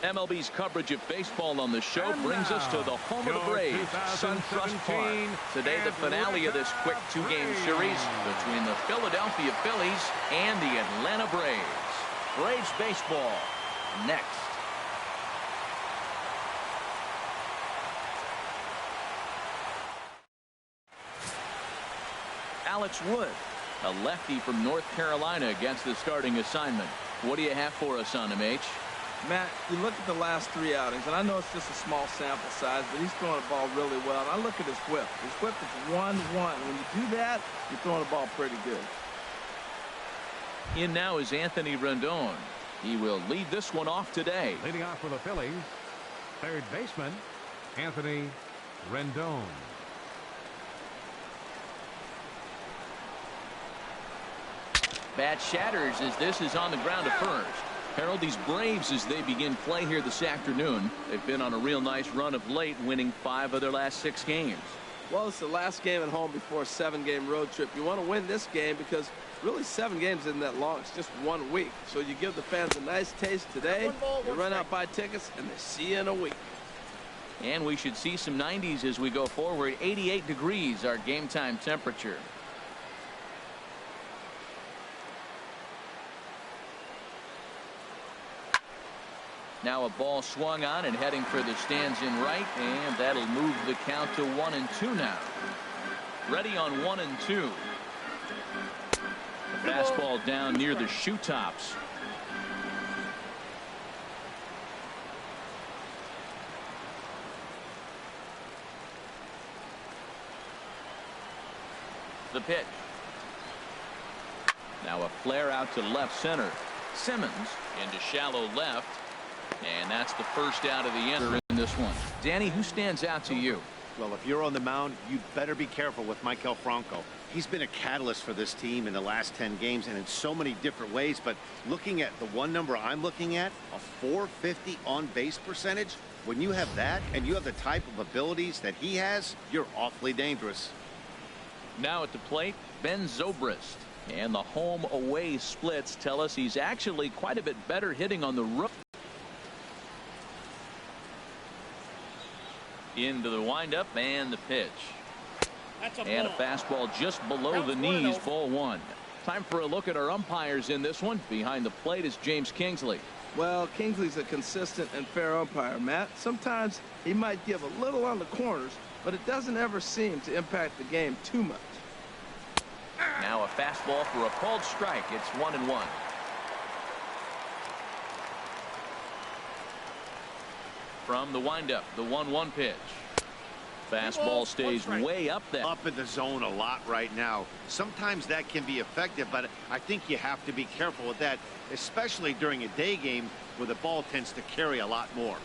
MLB's coverage of baseball on the show brings us to the home of the Braves, SunTrust Park. Today, the finale of this quick two-game series between the Philadelphia Phillies and the Atlanta Braves. Braves baseball next. Alex Wood, a lefty from North Carolina, gets the starting assignment. What do you have for us on him, H? Matt, you look at the last three outings, and I know it's just a small sample size, but he's throwing the ball really well. And I look at his whip. His whip is 1-1. When you do that, you're throwing the ball pretty good. In now is Anthony Rendon. He will lead this one off today. Leading off for the Phillies, third baseman, Anthony Rendon. Bat shatters as this is on the ground to first. Harold, these Braves, as they begin play here this afternoon, they've been on a real nice run of late, winning 5 of their last 6 games. Well, it's the last game at home before a 7-game road trip. You want to win this game because really 7 games isn't that long. It's just 1 week. So you give the fans a nice taste today. You run out, buy tickets, and they see you in a week. And we should see some 90s as we go forward. 88 degrees, our game time temperature. Now a ball swung on and heading for the stands in right, and that'll move the count to 1-2 now. Ready on 1-2. The fastball down near the shoe tops. The pitch. Now a flare out to left center. Simmons into shallow left. And that's the first out of the inning in this one. Danny, who stands out to you? Well, if you're on the mound, you'd better be careful with Maikel Franco. He's been a catalyst for this team in the last 10 games and in so many different ways. But looking at the one number I'm looking at, a 450 on base percentage, when you have that and you have the type of abilities that he has, you're awfully dangerous. Now at the plate, Ben Zobrist. And the home away splits tell us he's actually quite a bit better hitting on the road. Into the windup and the pitch. And a fastball just below the knees, ball 1. Time for a look at our umpires in this one. Behind the plate is James Kingsley. Well, Kingsley's a consistent and fair umpire, Matt. Sometimes he might give a little on the corners, but it doesn't ever seem to impact the game too much. Now a fastball for a called strike. It's 1-1. From the windup, the 1-1 pitch. Fastball stays way up there. Up in the zone a lot right now. Sometimes that can be effective, but I think you have to be careful with that, especially during a day game where the ball tends to carry a lot more.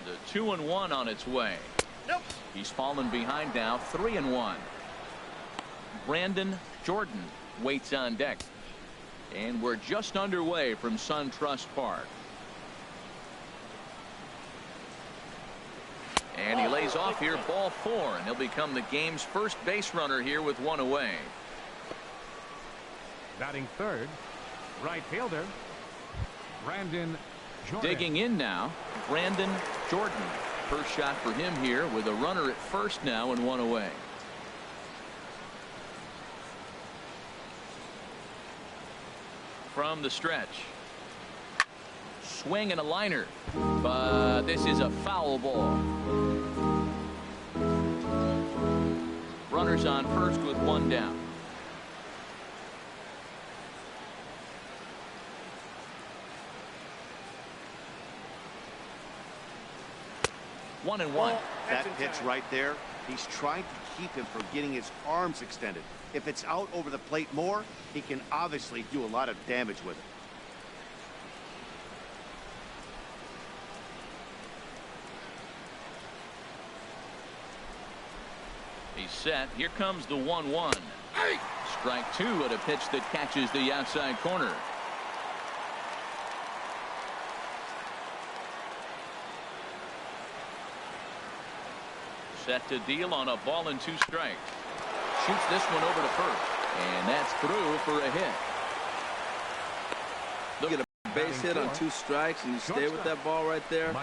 The 2-1 on its way. Nope. He's fallen behind now, 3-1. Brandon Jordan waits on deck. And we're just underway from SunTrust Park. And he lays off here, ball 4, and he'll become the game's first base runner here with 1 away. Batting third, right fielder, Brandon Jordan. Digging in now, Brandon Jordan. First shot for him here with a runner at first now and 1 away. From the stretch. Swing and a liner, but this is a foul ball. Runners on first with 1 down. One and one. That pitch right there, he's trying to keep him from getting his arms extended. If it's out over the plate more, he can obviously do a lot of damage with it. He's set. Here comes the 1-1. Strike 2 at a pitch that catches the outside corner. Set to deal on a ball and 2 strikes. Shoots this one over to first. And that's through for a hit. Look at a Base hit on 2 strikes and you stay with that ball right there.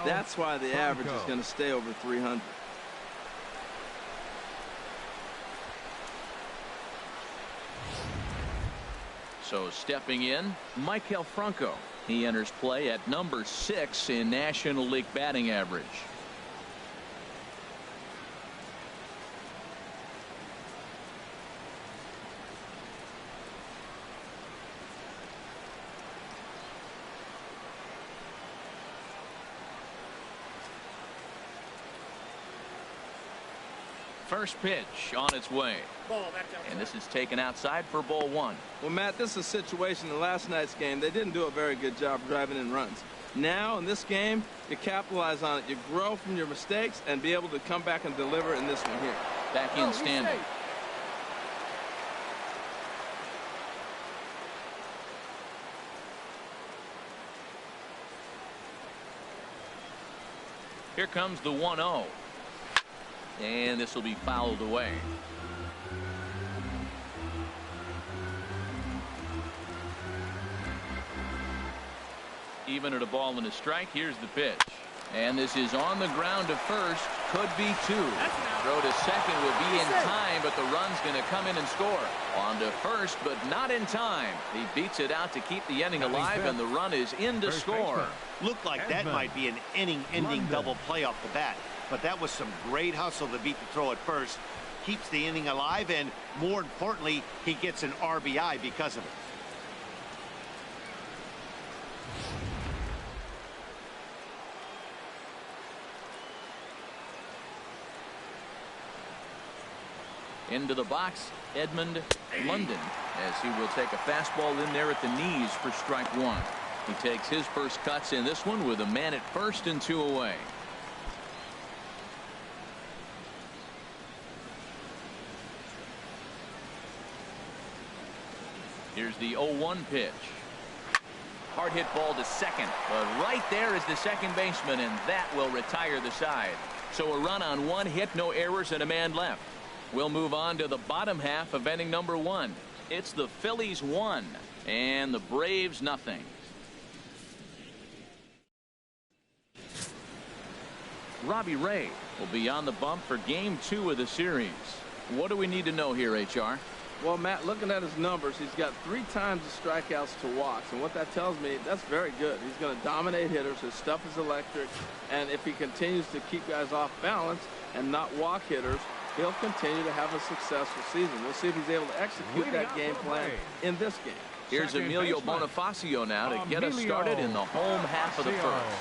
That's why the average is going to stay over 300. So stepping in, Maikel Franco. He enters play at number 6 in National League batting average. First pitch on its way. And this is taken outside for ball 1. Well, Matt, this is a situation in last night's game. They didn't do a very good job driving in runs. Now, in this game, you capitalize on it. You grow from your mistakes and be able to come back and deliver in this one here. Back in standing. Here comes the 1-0. And this will be fouled away. Even at a ball and a strike, here's the pitch. And this is on the ground to first. Could be 2. Throw to second will be in time, but the run's going to come in and score. On to first, but not in time. He beats it out to keep the inning alive, and the run is in to score. Looked like that might be an inning-ending double play off the bat. But that was some great hustle to beat the throw at first. Keeps the inning alive, and more importantly, he gets an RBI because of it. Into the box, Edmund London, as he will take a fastball in there at the knees for strike 1. He takes his first cuts in this one with a man at first and 2 away. Here's the 0-1 pitch. Hard hit ball to second, but right there is the second baseman, and that will retire the side. So a run on 1 hit, no errors, and a man left. We'll move on to the bottom half of inning number 1. It's the Phillies 1 and the Braves nothing. Robbie Ray will be on the bump for game 2 of the series. What do we need to know here, HR? Well, Matt, looking at his numbers, he's got 3 times the strikeouts to walks, and what that tells me, that's very good. He's going to dominate hitters. His stuff is electric, and if he continues to keep guys off balance and not walk hitters, he'll continue to have a successful season. We'll see if he's able to execute that game plan in this game. Here's Emilio Bonifacio now to get us started in the home half of the first.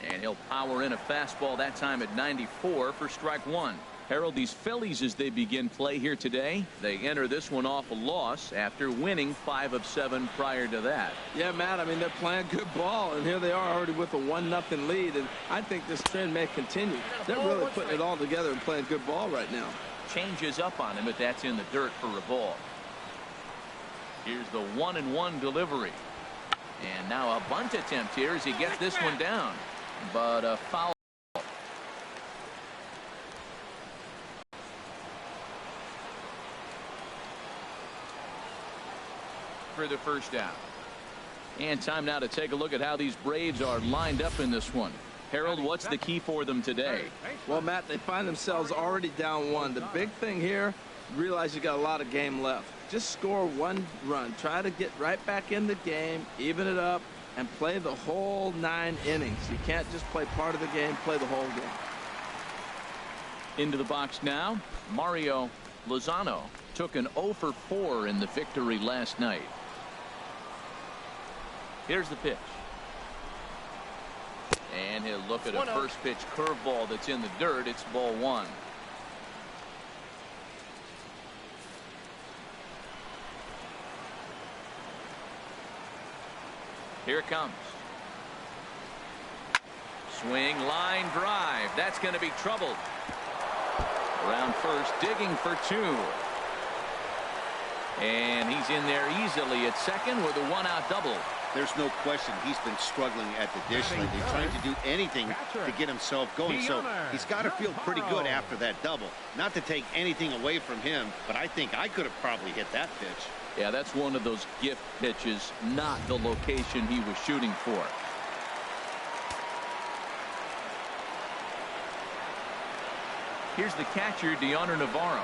And he'll power in a fastball that time at 94 for strike 1. Harold, these Phillies, as they begin play here today, they enter this one off a loss after winning 5 of 7 prior to that. Yeah, Matt, I mean, they're playing good ball, and here they are already with a 1-0 lead, and I think this trend may continue. They're really putting it all together and playing good ball right now. Changes up on him, but that's in the dirt for a ball. Here's the 1-1 delivery. And now a bunt attempt here as he gets this one down, but a foul. For the first down. And time now to take a look at how these Braves are lined up in this one. Harold, what's the key for them today? Well, Matt, they find themselves already down 1. The big thing here, realize you got a lot of game left. Just score 1 run. Try to get right back in the game, even it up, and play the whole 9 innings. You can't just play part of the game, play the whole game. Into the box now, Mario Lozano took an 0 for 4 in the victory last night. Here's the pitch. And he'll look at a first pitch curveball that's in the dirt. It's ball 1. Here it comes. Swing, line drive. That's going to be troubled. Around first, digging for 2. And he's in there easily at second with a one-out double. There's no question he's been struggling at the dish lately, trying to do anything to get himself going. So he's got to feel pretty good after that double. Not to take anything away from him, but I think I could have probably hit that pitch. Yeah, that's one of those gift pitches, not the location he was shooting for. Here's the catcher, Deoner Navarro.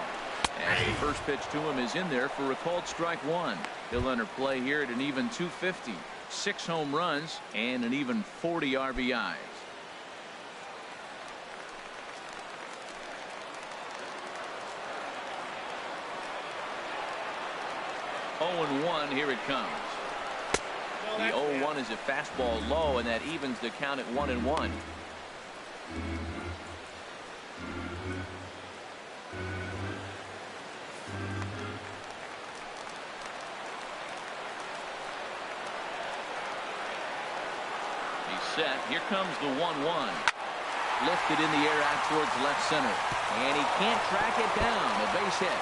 As the first pitch to him is in there for a called strike one. He'll enter play here at an even 250. 6 home runs and an even 40 RBIs. Oh and 1, here it comes. The 0-1 is a fastball low, and that evens the count at 1-1. Set. Here comes the 1-1. Lifted in the air out towards left center. And he can't track it down. A base hit.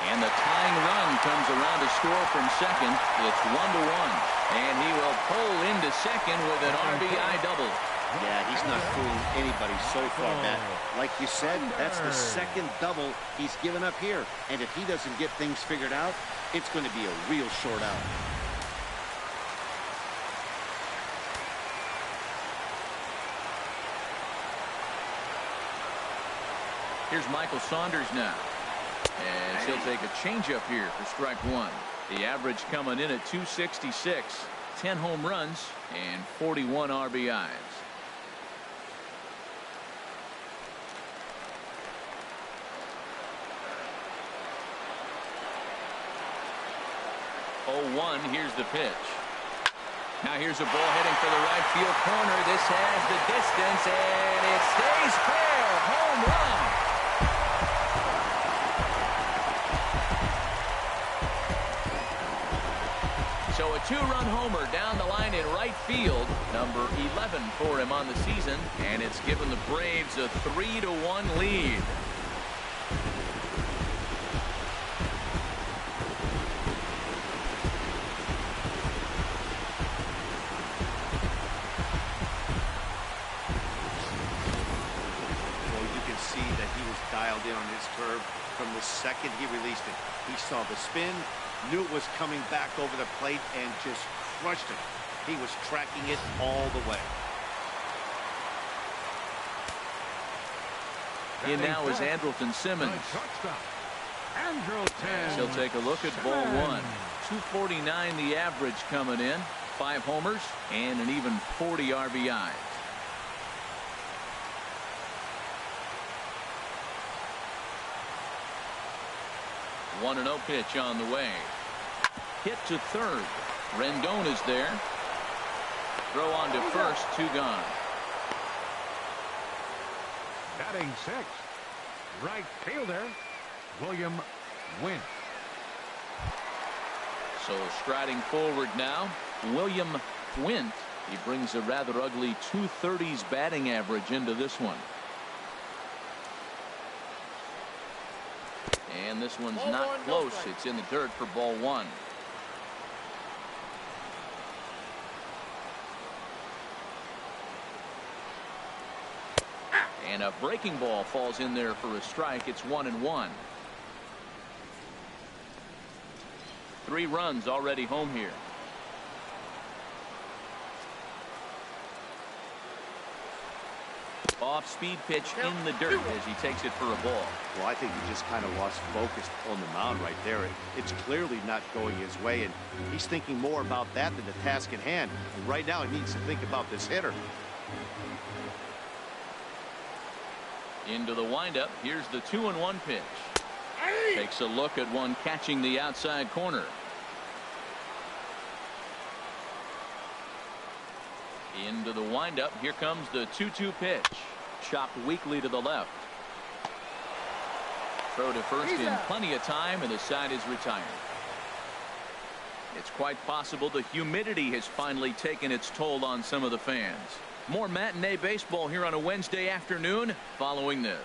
And the tying run comes around to score from second. It's 1-1. And he will pull into second with an RBI double. Yeah, he's not fooling anybody so far, Matt. Like you said, that's the second double he's given up here. And if he doesn't get things figured out, it's going to be a real short out. Here's Michael Saunders now. As he'll take a changeup here for strike one. The average coming in at 266. 10 home runs and 41 RBIs. Oh, 1, here's the pitch. Now here's a ball heading for the right field corner. This has the distance, and it stays fair. Home run. So a 2-run homer down the line in right field, number 11 for him on the season, and it's given the Braves a 3-1 lead. Well, you can see that he was dialed in on his curve from the second he released it. He saw the spin, knew it was coming back over the plate, and just crushed it. He was tracking it all the way. In now is Andrelton Simmons. He'll take a look at ball one. 249 the average coming in. 5 homers and an even 40 RBIs. One 1-0 pitch on the way. Hit to third. Rendon is there. Throw on to first. 2 gone. Batting 6th, right fielder William Wint. So striding forward now, William Wint. He brings a rather ugly 230s batting average into this one. And this one's not close. It's in the dirt for ball 1. And a breaking ball falls in there for a strike. It's 1-1. 3 runs already home here. Off-speed pitch in the dirt as he takes it for a ball. Well, I think he just kind of lost focus on the mound right there. It's clearly not going his way, and he's thinking more about that than the task at hand. And right now, he needs to think about this hitter. Into the windup. Here's the 2-1 pitch. Takes a look at one catching the outside corner. Into the windup. Here comes the 2-2 pitch. Chopped weakly to the left. Throw to first in plenty of time, and the side is retired. It's quite possible the humidity has finally taken its toll on some of the fans. More matinee baseball here on a Wednesday afternoon following this.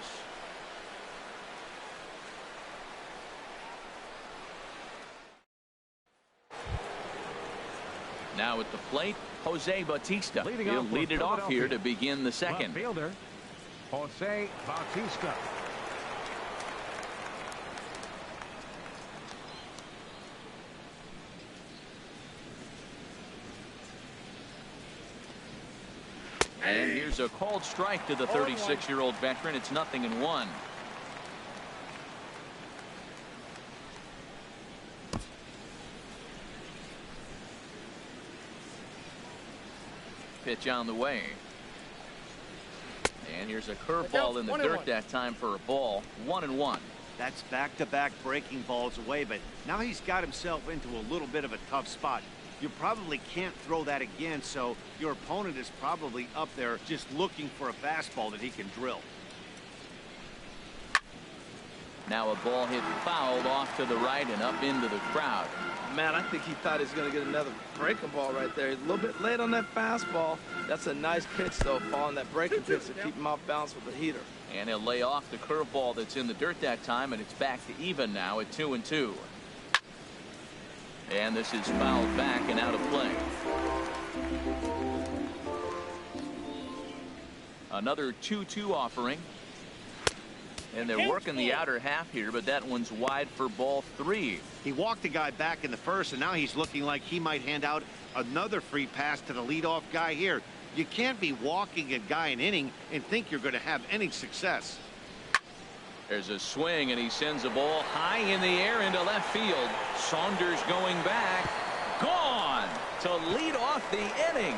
Now at the plate, Jose Bautista. Leading He'll off lead for it off here Philadelphia. to begin the second. Left fielder, Jose Bautista. And here's a called strike to the 36-year-old veteran. It's 0-1. Pitch on the way. And here's a curveball in the dirt that time for a ball. 1-1. That's back-to-back breaking balls away, but now he's got himself into a little bit of a tough spot. You probably can't throw that again, so your opponent is probably up there just looking for a fastball that he can drill. Now a ball hit fouled off to the right and up into the crowd. Man, I think he thought he was going to get another breaking ball right there. He's a little bit late on that fastball. That's a nice pitch, though, following that breaking pitch to keep him off balance with the heater. And he'll lay off the curveball that's in the dirt that time, and it's back to even now at 2-2. And this is fouled back and out of play. Another 2-2 offering. And they're working the outer half here, but that one's wide for ball 3. He walked the guy back in the first, and now he's looking like he might hand out another free pass to the leadoff guy here. You can't be walking a guy an inning and think you're going to have any success. There's a swing, and he sends a ball high in the air into left field. Saunders going back. Gone to lead off the inning.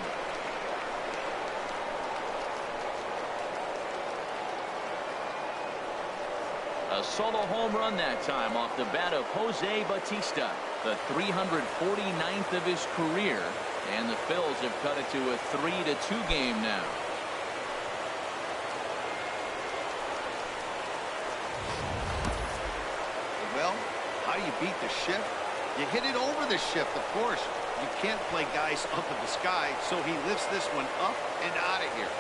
A solo home run that time off the bat of Jose Bautista, the 349th of his career, and the Phils have cut it to a 3-2 game now. Well, how do you beat the shift? You hit it over the shift, of course. You can't play guys up in the sky, so he lifts this one up and out of here.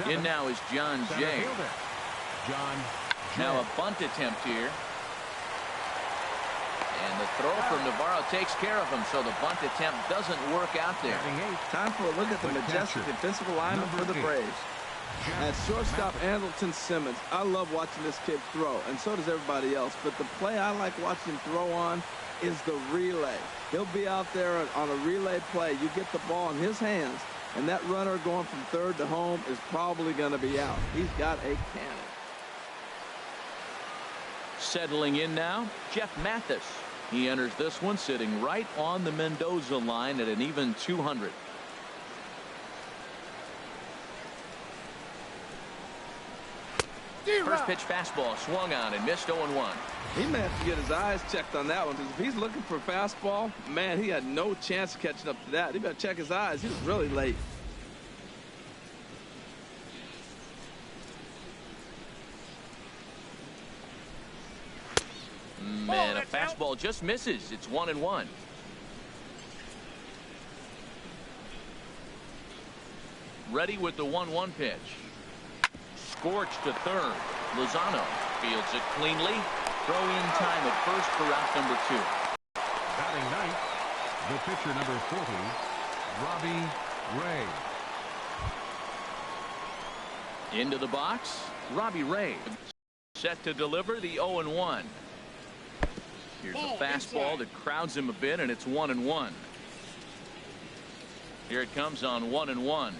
In now is John Jay. Now a bunt attempt here. And the throw from Navarro takes care of him, so the bunt attempt doesn't work out there. Time for a look at the majestic defensive alignment for the Braves. At shortstop, Andrelton Simmons. I love watching this kid throw, and so does everybody else. But the play I like watching him throw on is the relay. He'll be out there on a relay play. You get the ball in his hands, and that runner going from third to home is probably going to be out. He's got a cannon. Settling in now, Jeff Mathis. He enters this one sitting right on the Mendoza line at an even 200. First pitch fastball swung on and missed 0-1. He may have to get his eyes checked on that one, because if he's looking for a fastball, man, he had no chance of catching up to that. He better check his eyes. He was really late. Man, a fastball just misses. It's 1-1. Ready with the 1-1 pitch. Scorched to third. Lozano fields it cleanly. Throw in time at first for out number 2. Batting ninth, the pitcher number 40, Robbie Ray. Into the box, Robbie Ray. Set to deliver the 0-1. Here's a fastball that crowds him a bit, and it's 1-1. Here it comes on 1-1.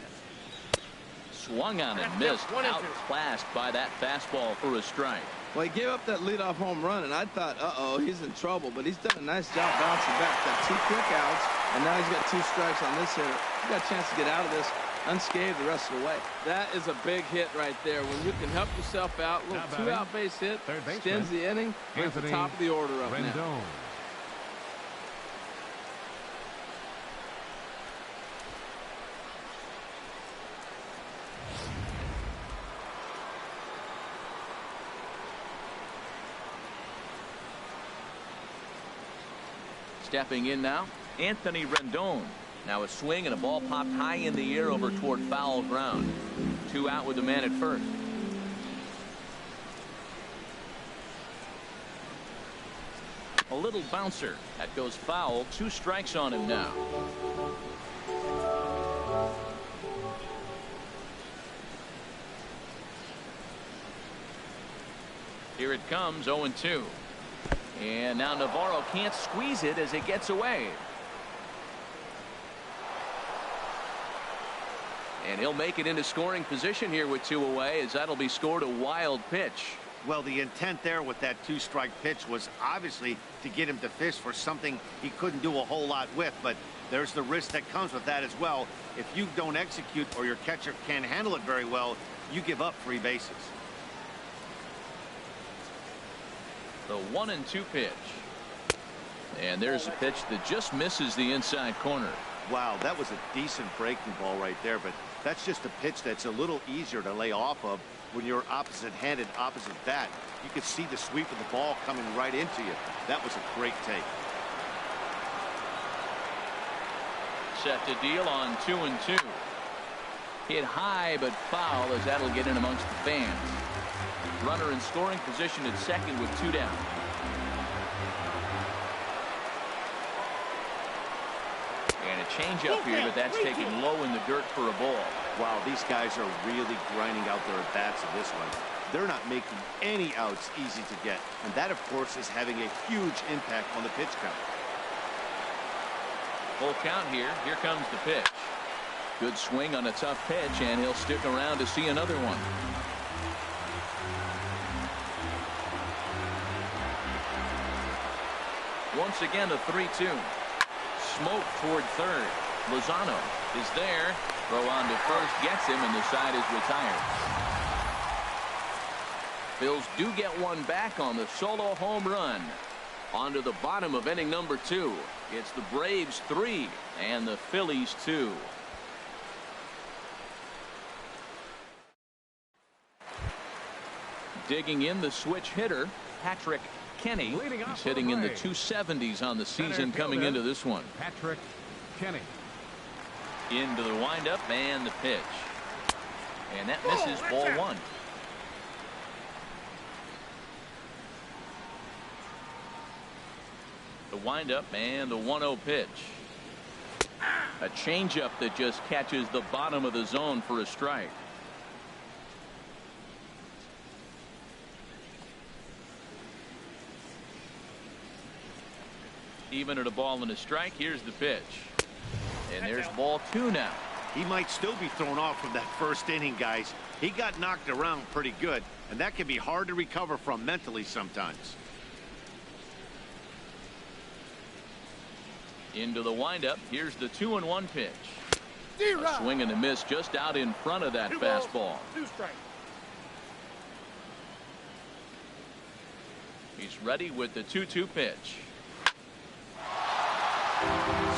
Swung on and missed. Outclassed by that fastball for a strike. Well, he gave up that leadoff home run, and I thought, uh-oh, he's in trouble. But he's done a nice job bouncing back. Got 2 quick outs, and now he's got 2 strikes on this hitter. He's got a chance to get out of this unscathed the rest of the way. That is a big hit right there. When you can help yourself out, a little 2-out base hit, extends the inning, brings the top of the order up now. Stepping in now, Anthony Rendon. Now a swing and a ball popped high in the air over toward foul ground. 2 out with the man at first. A little bouncer. That goes foul. 2 strikes on him now. Here it comes, 0-2. And now Navarro can't squeeze it as it gets away. And he'll make it into scoring position here with 2 away, as that'll be scored a wild pitch. Well, the intent there with that 2-strike pitch was obviously to get him to fish for something he couldn't do a whole lot with, but there's the risk that comes with that as well. If you don't execute or your catcher can't handle it very well, you give up 3 bases. The 1-2 pitch. And there's a pitch that just misses the inside corner. Wow, that was a decent breaking ball right there, but that's just a pitch that's a little easier to lay off of when you're opposite-handed, opposite bat. You could see the sweep of the ball coming right into you. That was a great take. Set to deal on 2-2. Hit high but foul, as that'll get in amongst the fans. Runner in scoring position at second with 2 down. And a changeup here, but that's taken low in the dirt for a ball. Wow, these guys are really grinding out their at-bats in this one. They're not making any outs easy to get, and that, of course, is having a huge impact on the pitch count. Full count here. Here comes the pitch. Good swing on a tough pitch, and he'll stick around to see another one. Once again, a 3-2. Smoke toward third. Lozano is there. Throw on to first gets him, and the side is retired. Phils do get one back on the solo home run. On to the bottom of inning number 2. It's the Braves 3 and the Phillies 2. Digging in, the switch hitter, Patrick Kenny. He's hitting in the 270s on the season coming into this one. Patrick Kenny. Into the windup and the pitch. And that misses, ball 1. The windup and the 1-0 pitch. A changeup that just catches the bottom of the zone for a strike. Even at a ball and a strike. Here's the pitch. And there's ball 2 now. He might still be thrown off from that first inning, guys. He got knocked around pretty good, and that can be hard to recover from mentally sometimes. Into the windup. Here's the 2-1 pitch. A swing and a miss just out in front of that fastball. 2 strikes. He's ready with the 2-2 pitch.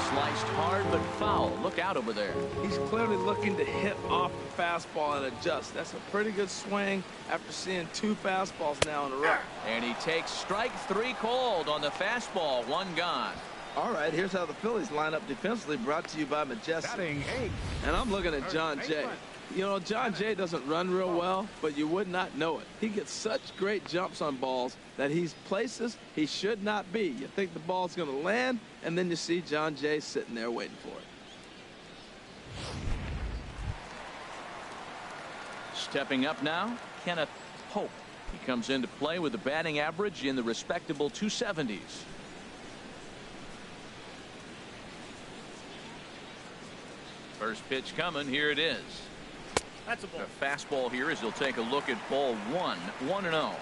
Sliced hard but foul. Look out over there. He's clearly looking to hit off the fastball and adjust. That's a pretty good swing after seeing 2 fastballs now in a row. And he takes strike 3 called on the fastball. 1 gone. All right, here's how the Phillies line up defensively, brought to you by Majestic. Batting 8. And I'm looking at John Jay. You know, John Jay doesn't run real well, but you would not know it. He gets such great jumps on balls that he's places he should not be. You think the ball's going to land, and then you see John Jay sitting there waiting for it. Stepping up now, Kenneth Pope. He comes into play with a batting average in the respectable 270s. First pitch coming. Here it is. That's a ball. The fastball here as he'll take a look at ball 1. 1-0.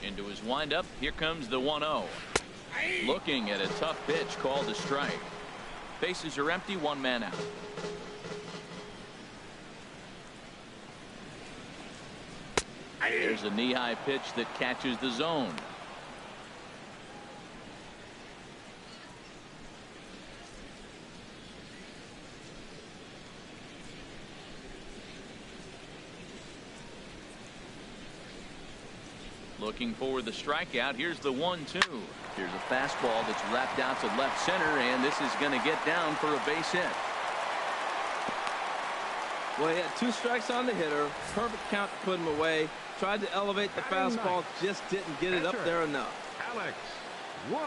Into his windup. Here comes the 1-0. Looking at a tough pitch called a strike. Bases are empty. 1 man out. There's a knee-high pitch that catches the zone. Looking for the strikeout. Here's the 1-2. Here's a fastball that's wrapped out to left center, and this is going to get down for a base hit. Well, he had 2 strikes on the hitter. Perfect count to put him away. Tried to elevate the fastball, just didn't get it up there enough. Alex Wood.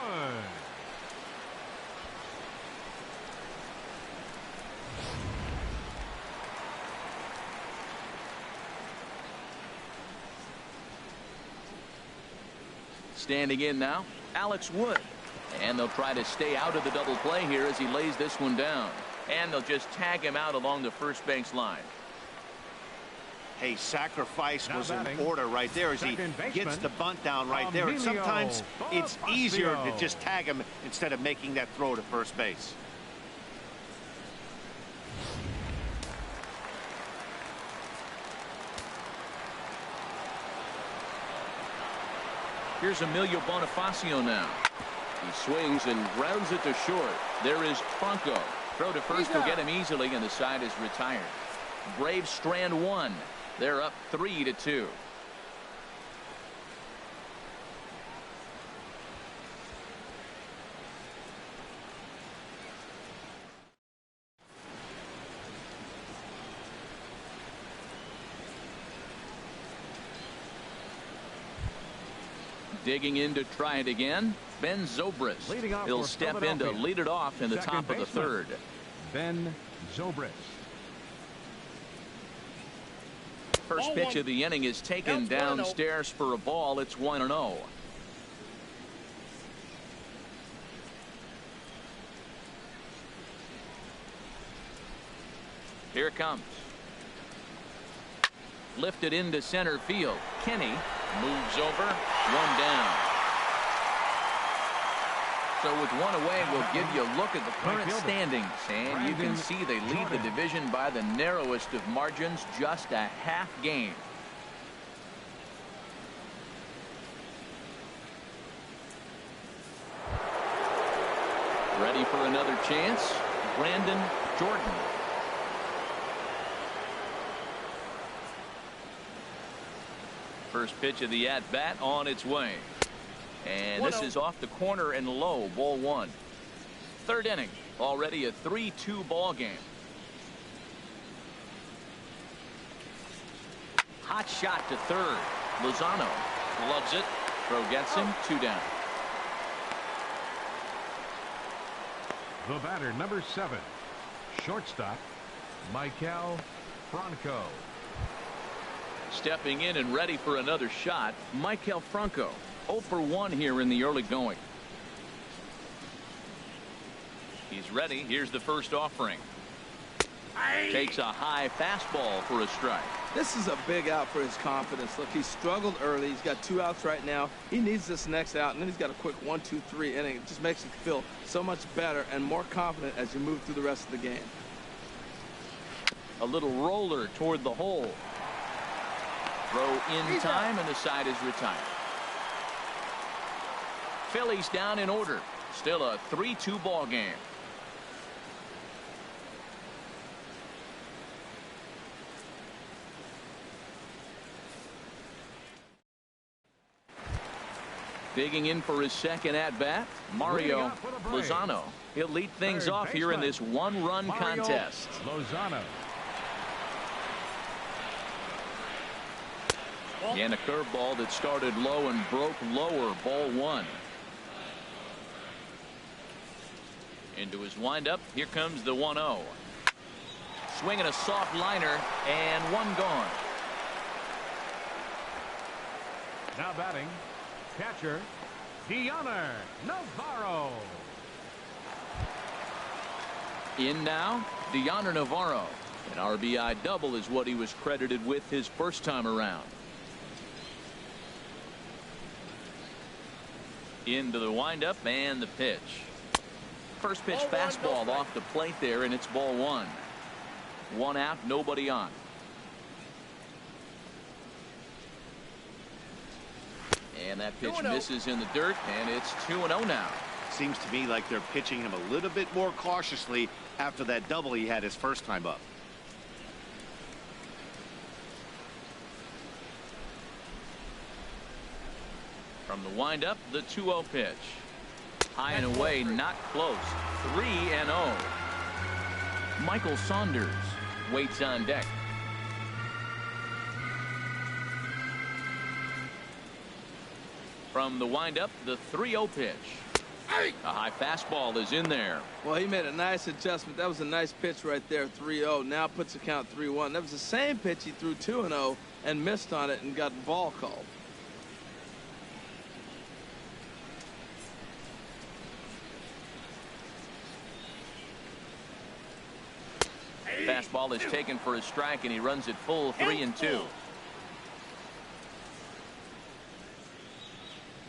Standing in now, Alex Wood. And they'll try to stay out of the double play here as he lays this one down. And they'll just tag him out along the first base line. Hey, sacrifice was in order right there as he gets the bunt down right there. And sometimes it's easier to just tag him instead of making that throw to first base. Here's Emilio Bonifacio now. He swings and grounds it to short. There is Franco. Throw to first will get him easily, and the side is retired. Braves strand 1. They're up 3-2. Digging in to try it again, Ben Zobrist. He'll step in to lead it off in the top of the 3rd. Ben Zobrist. First pitch of the inning is taken downstairs for a ball. It's 1-0. Here it comes. Lifted into center field. Kenny moves over. 1 down. So with 1 away, we'll give you a look at the current standings. And you can see they lead the division by the narrowest of margins, just a half game. Ready for another chance, Brandon Jordan. First pitch of the at-bat on its way. And this is off the corner and low, ball 1. 3rd inning, already a 3-2 ball game. Hot shot to 3rd. Lozano loves it. Throw gets him. 2 down. The batter, number 7, shortstop, Michael Franco. Stepping in and ready for another shot, Michael Franco. 0 for 1 here in the early going. He's ready. Here's the first offering. Takes a high fastball for a strike. This is a big out for his confidence. Look, he struggled early. He's got 2 outs right now. He needs this next out, and then he's got a quick 1-2-3 inning. It just makes him feel so much better and more confident as you move through the rest of the game. A little roller toward the hole. Throw in time, and the side is retired. Phillies down in order. Still a 3-2 ball game. Digging in for his second at-bat, Mario Lozano. He'll lead things off here in this 1-run contest. Lozano. And a curveball that started low and broke lower, ball 1. Into his windup, here comes the 1-0. Swinging a soft liner, and 1 gone. Now batting, catcher, Deoner Navarro. In now, Deoner Navarro. An RBI double is what he was credited with his first time around. Into the windup and the pitch. First pitch fastball off the plate there, and it's ball 1. 1 out, nobody on. And that pitch misses in the dirt, and it's 2-0 now. Seems to me like they're pitching him a little bit more cautiously after that double he had his first time up. From the windup, the 2-0 pitch. High and away, not close. 3-0. Michael Saunders waits on deck. From the windup, the 3-0 pitch. A high fastball is in there. Well, he made a nice adjustment. That was a nice pitch right there, 3-0. Now puts the count 3-1. That was the same pitch he threw 2-0 and missed on it and got the ball called. Fastball is taken for a strike, and he runs it full 3-2.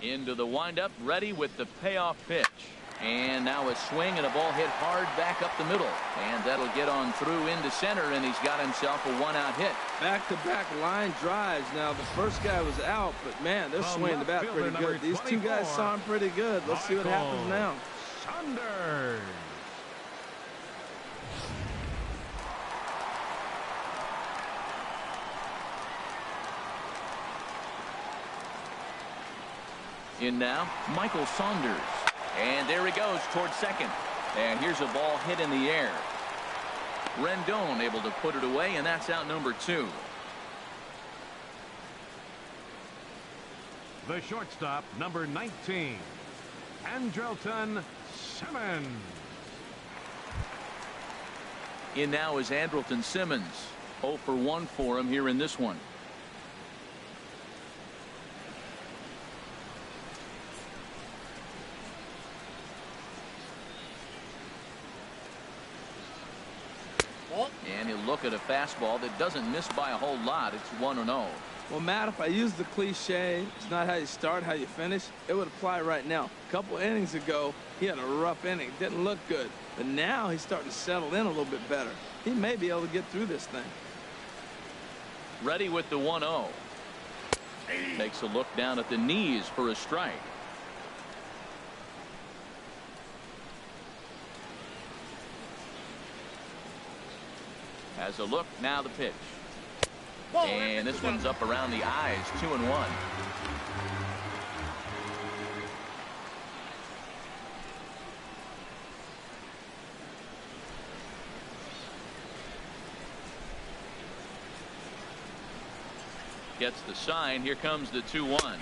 Into the windup, ready with the payoff pitch. And now a swing and a ball hit hard back up the middle. And that'll get on through into center, and he's got himself a 1-out hit. Back-to-back line drives. Now, the first guy was out, but, man, they're swinging the bat pretty good. These two guys saw him pretty good. Let's see what happens now. Saunders. In now, Michael Saunders. And there he goes towards second. And here's a ball hit in the air. Rendon able to put it away, and that's out number 2. The shortstop, number 19, Andrelton Simmons. In now is Andrelton Simmons. 0 for 1 for him here in this one. And he'll look at a fastball that doesn't miss by a whole lot. It's 1-0. Well, Matt, if I use the cliche, it's not how you start, how you finish, it would apply right now. A couple innings ago, he had a rough inning. Didn't look good. But now he's starting to settle in a little bit better. He may be able to get through this thing. Ready with the 1-0. Takes a look down at the knees for a strike. Has a look, now the pitch. And this one's up around the eyes, 2-1. Gets the sign. Here comes the 2-1.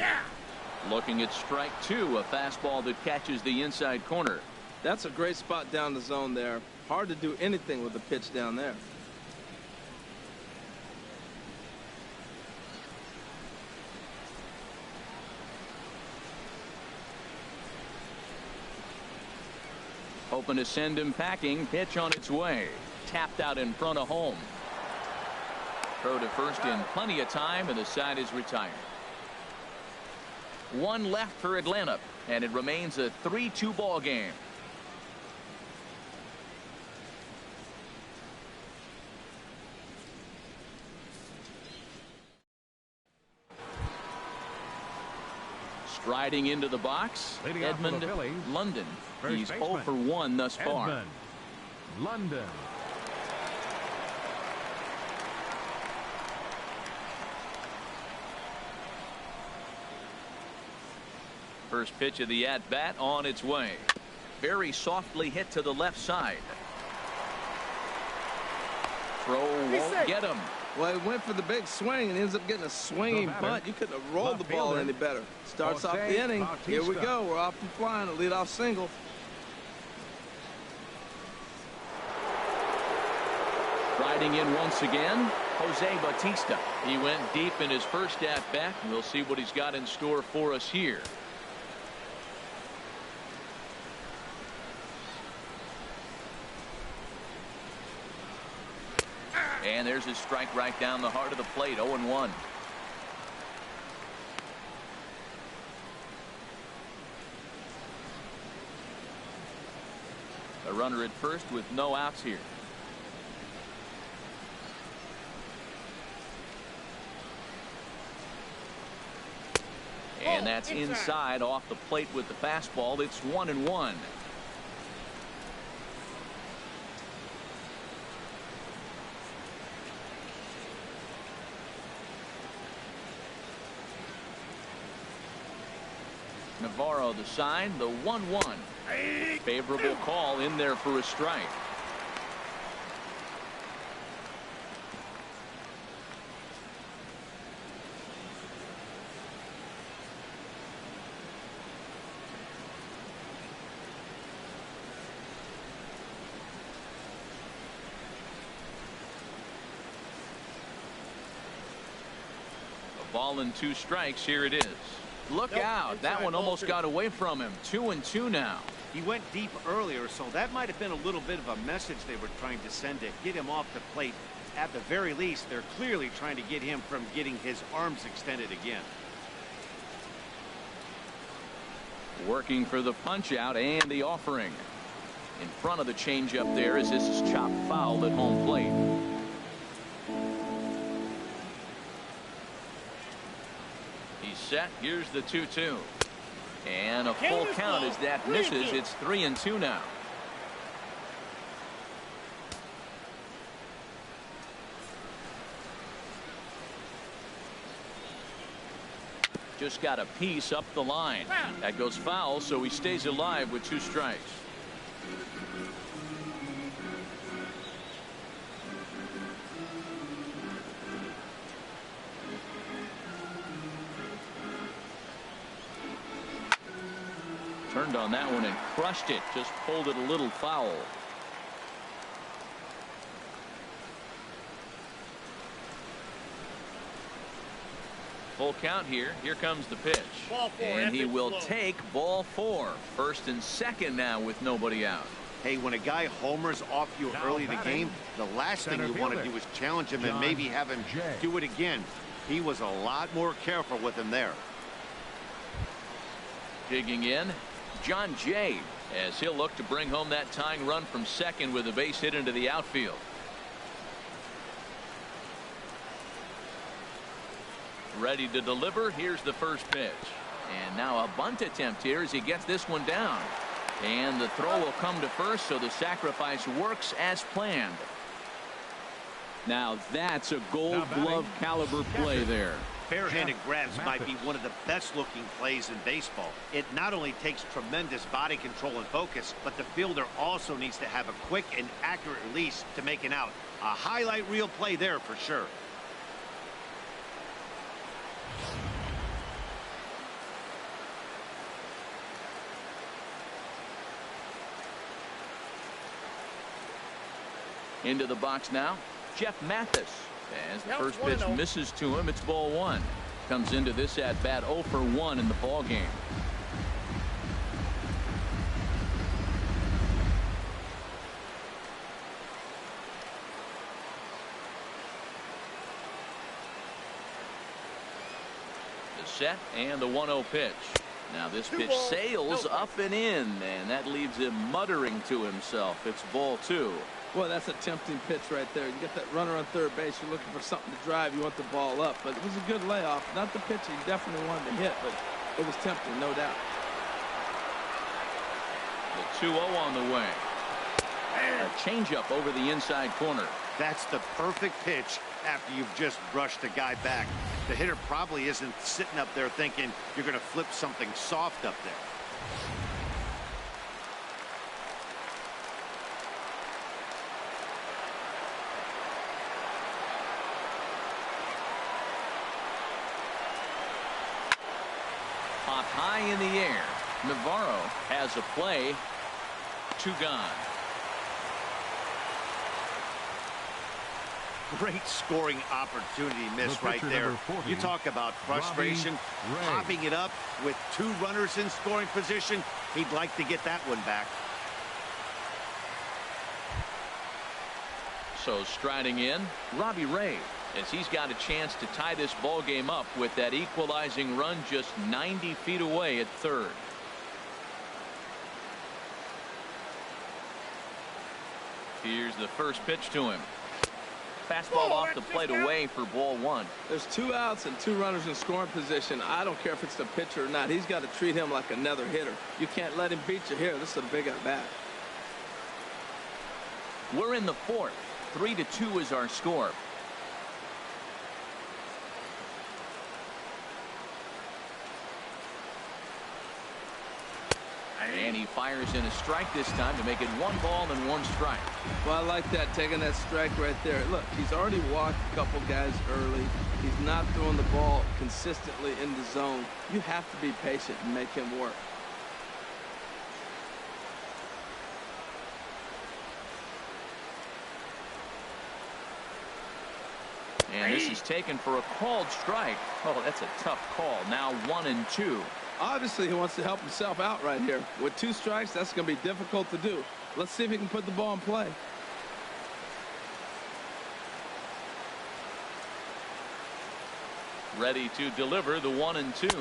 Looking at strike 2, a fastball that catches the inside corner. That's a great spot down the zone there. Hard to do anything with the pitch down there. Hoping to send him packing. Pitch on its way. Tapped out in front of home. Throw to first in plenty of time, and the side is retired. 1 left for Atlanta, and it remains a 3-2 ball game. Striding into the box, Leading off for the Edmund Phillies, London. first He's baseman, 0 for 1 thus far. Edmund London. First pitch of the at-bat on its way. Very softly hit to the left side. Throw won't get him. Well, he went for the big swing and ends up getting a swinging bunt. You couldn't have rolled the ball any better. Starts off the inning. Here we go. We're off and flying. A leadoff single. Riding in once again, Jose Bautista. He went deep in his first at-bat. We'll see what he's got in store for us here. And there's his strike right down the heart of the plate. 0-1. A runner at first with no outs here. And that's inside off the plate with the fastball. It's 1-1. Navarro the sign, the 1-1. Favorable call in there for a strike. Ball and 2 strikes. Here it is. Look out. That one almost got away from him. 2-2 now. He went deep earlier, so that might have been a little bit of a message they were trying to send to get him off the plate. At the very least, they're clearly trying to get him from getting his arms extended again. Working for the punch out and the offering. In front of the changeup there as this is chopped foul at home plate. He's set. Here's the 2-2. And a full count as that misses. It's 3-2 now. Just got a piece up the line. That goes foul, so he stays alive with 2 strikes. Turned on that one and crushed it. Just pulled it a little foul. Full count here. Here comes the pitch. And he will take ball 4. First and second now with nobody out. Hey, when a guy homers off you early in the game, the last thing you want to do is challenge him and maybe have him do it again. He was a lot more careful with him there. Digging in, John Jay, as he'll look to bring home that tying run from second with a base hit into the outfield. Ready to deliver. Here's the first pitch. And now a bunt attempt here as he gets this one down. And the throw will come to first, so the sacrifice works as planned. Now that's a Gold Glove caliber play there. Fair-handed grabs might be one of the best-looking plays in baseball. It not only takes tremendous body control and focus, but the fielder also needs to have a quick and accurate release to make an out. A highlight reel play there for sure. Into the box now, Jeff Mathis. As the first pitch misses to him, it's ball 1. Comes into this at bat 0 for 1 in the ball game. The set and the 1-0 pitch. Now this pitch sails up and in, and that leaves him muttering to himself. It's ball 2. Well, that's a tempting pitch right there. You get that runner on third base. You're looking for something to drive. You want the ball up. But it was a good layoff. Not the pitch he definitely wanted to hit, but it was tempting, no doubt. The 2-0 on the way. A changeup over the inside corner. That's the perfect pitch after you've just brushed a guy back. The hitter probably isn't sitting up there thinking you're going to flip something soft up there. Hop high in the air. Navarro has a play. 2 gone. Great scoring opportunity miss right there. You talk about frustration, popping it up with 2 runners in scoring position. He'd like to get that one back. So striding in, Robbie Ray, as he's got a chance to tie this ball game up with that equalizing run just 90 feet away at third. Here's the first pitch to him. Fastball off the plate away for ball 1. There's 2 outs and 2 runners in scoring position. I don't care if it's the pitcher or not. He's got to treat him like another hitter. You can't let him beat you here. This is a big at bat. We're in the 4th. 3-2 is our score. And he fires in a strike this time to make it 1 ball and 1 strike. Well, I like that, taking that strike right there. Look, he's already walked a couple guys early. He's not throwing the ball consistently in the zone. You have to be patient and make him work. And this is taken for a called strike. Oh, that's a tough call. Now 1-2. Obviously, he wants to help himself out right here. With 2 strikes, that's going to be difficult to do. Let's see if he can put the ball in play. Ready to deliver the 1-2.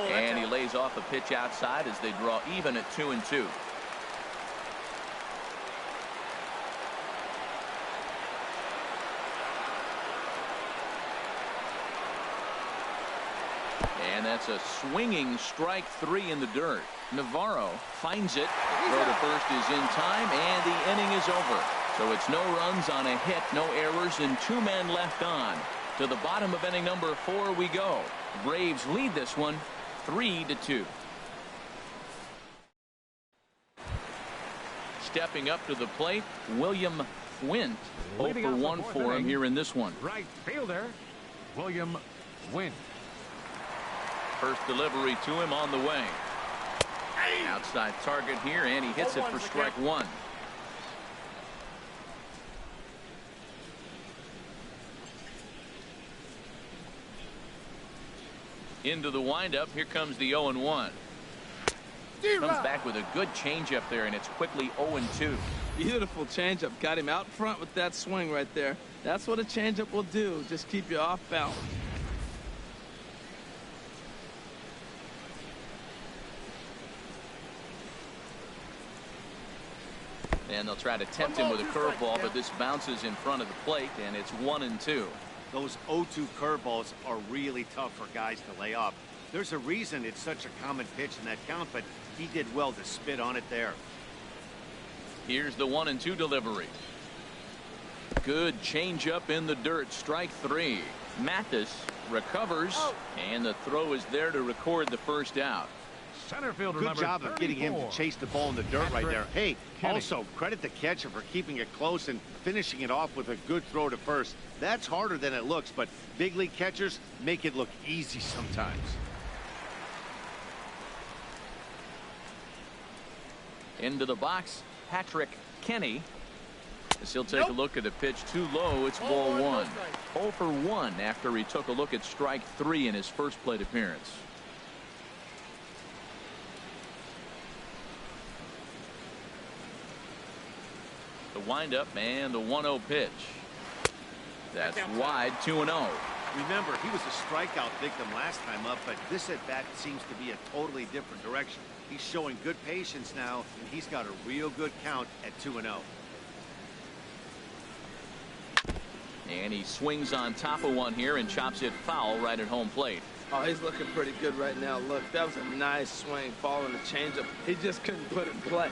And he lays off a pitch outside as they draw even at 2-2. And that's a swinging strike 3 in the dirt. Navarro finds it. The throw to first is in time, and the inning is over. So it's no runs on a hit, no errors, and 2 men left on. To the bottom of inning number 4 we go. Braves lead this one 3-2. Stepping up to the plate, William Wint. 0 for 1 for him here in this one. Right fielder, William Wint. First delivery to him on the way. Outside target here, and he hits it for strike 1. Into the windup. Here comes the 0-1. Comes back with a good changeup there, and it's quickly 0-2. Beautiful changeup. Got him out front with that swing right there. That's what a changeup will do. Just keep you off balance. And they'll try to tempt him with a curveball, but this bounces in front of the plate, and it's 1-2. Those 0-2 curveballs are really tough for guys to lay off. There's a reason it's such a common pitch in that count, but he did well to spit on it there. Here's the 1-2 delivery. Good changeup in the dirt. Strike 3. Mathis recovers, and the throw is there to record the first out. Center fielder Good number job of getting him to chase the ball in the dirt right there. Hey, Kenny. also credit the catcher for keeping it close and finishing it off with a good throw to first. That's harder than it looks, but big league catchers make it look easy sometimes. Into the box, Patrick Kenny. As he'll take a look at the pitch too low. It's ball 1. 0 for 1 after he took a look at strike 3 in his first plate appearance. The windup and the 1-0 pitch. That's wide. 2-0. Remember, he was a strikeout victim last time up, but this at bat seems to be a totally different direction. He's showing good patience now, and he's got a real good count at 2-0. And he swings on top of one here and chops it foul right at home plate. Oh, he's looking pretty good right now. Look, that was a nice swing following the changeup. He just couldn't put it in play.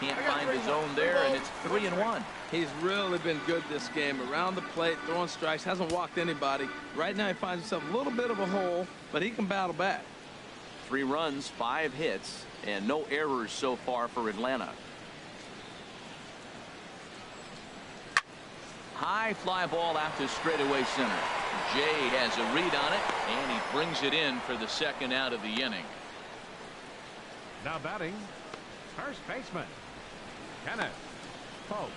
Can't find his own there, and it's 3-1. He's really been good this game. Around the plate, throwing strikes, hasn't walked anybody. Right now he finds himself a little bit of a hole, but he can battle back. 3 runs, 5 hits, and no errors so far for Atlanta. High fly ball out to straightaway center. Jay has a read on it, and he brings it in for the second out of the inning. Now batting, first baseman, Kenneth Pope.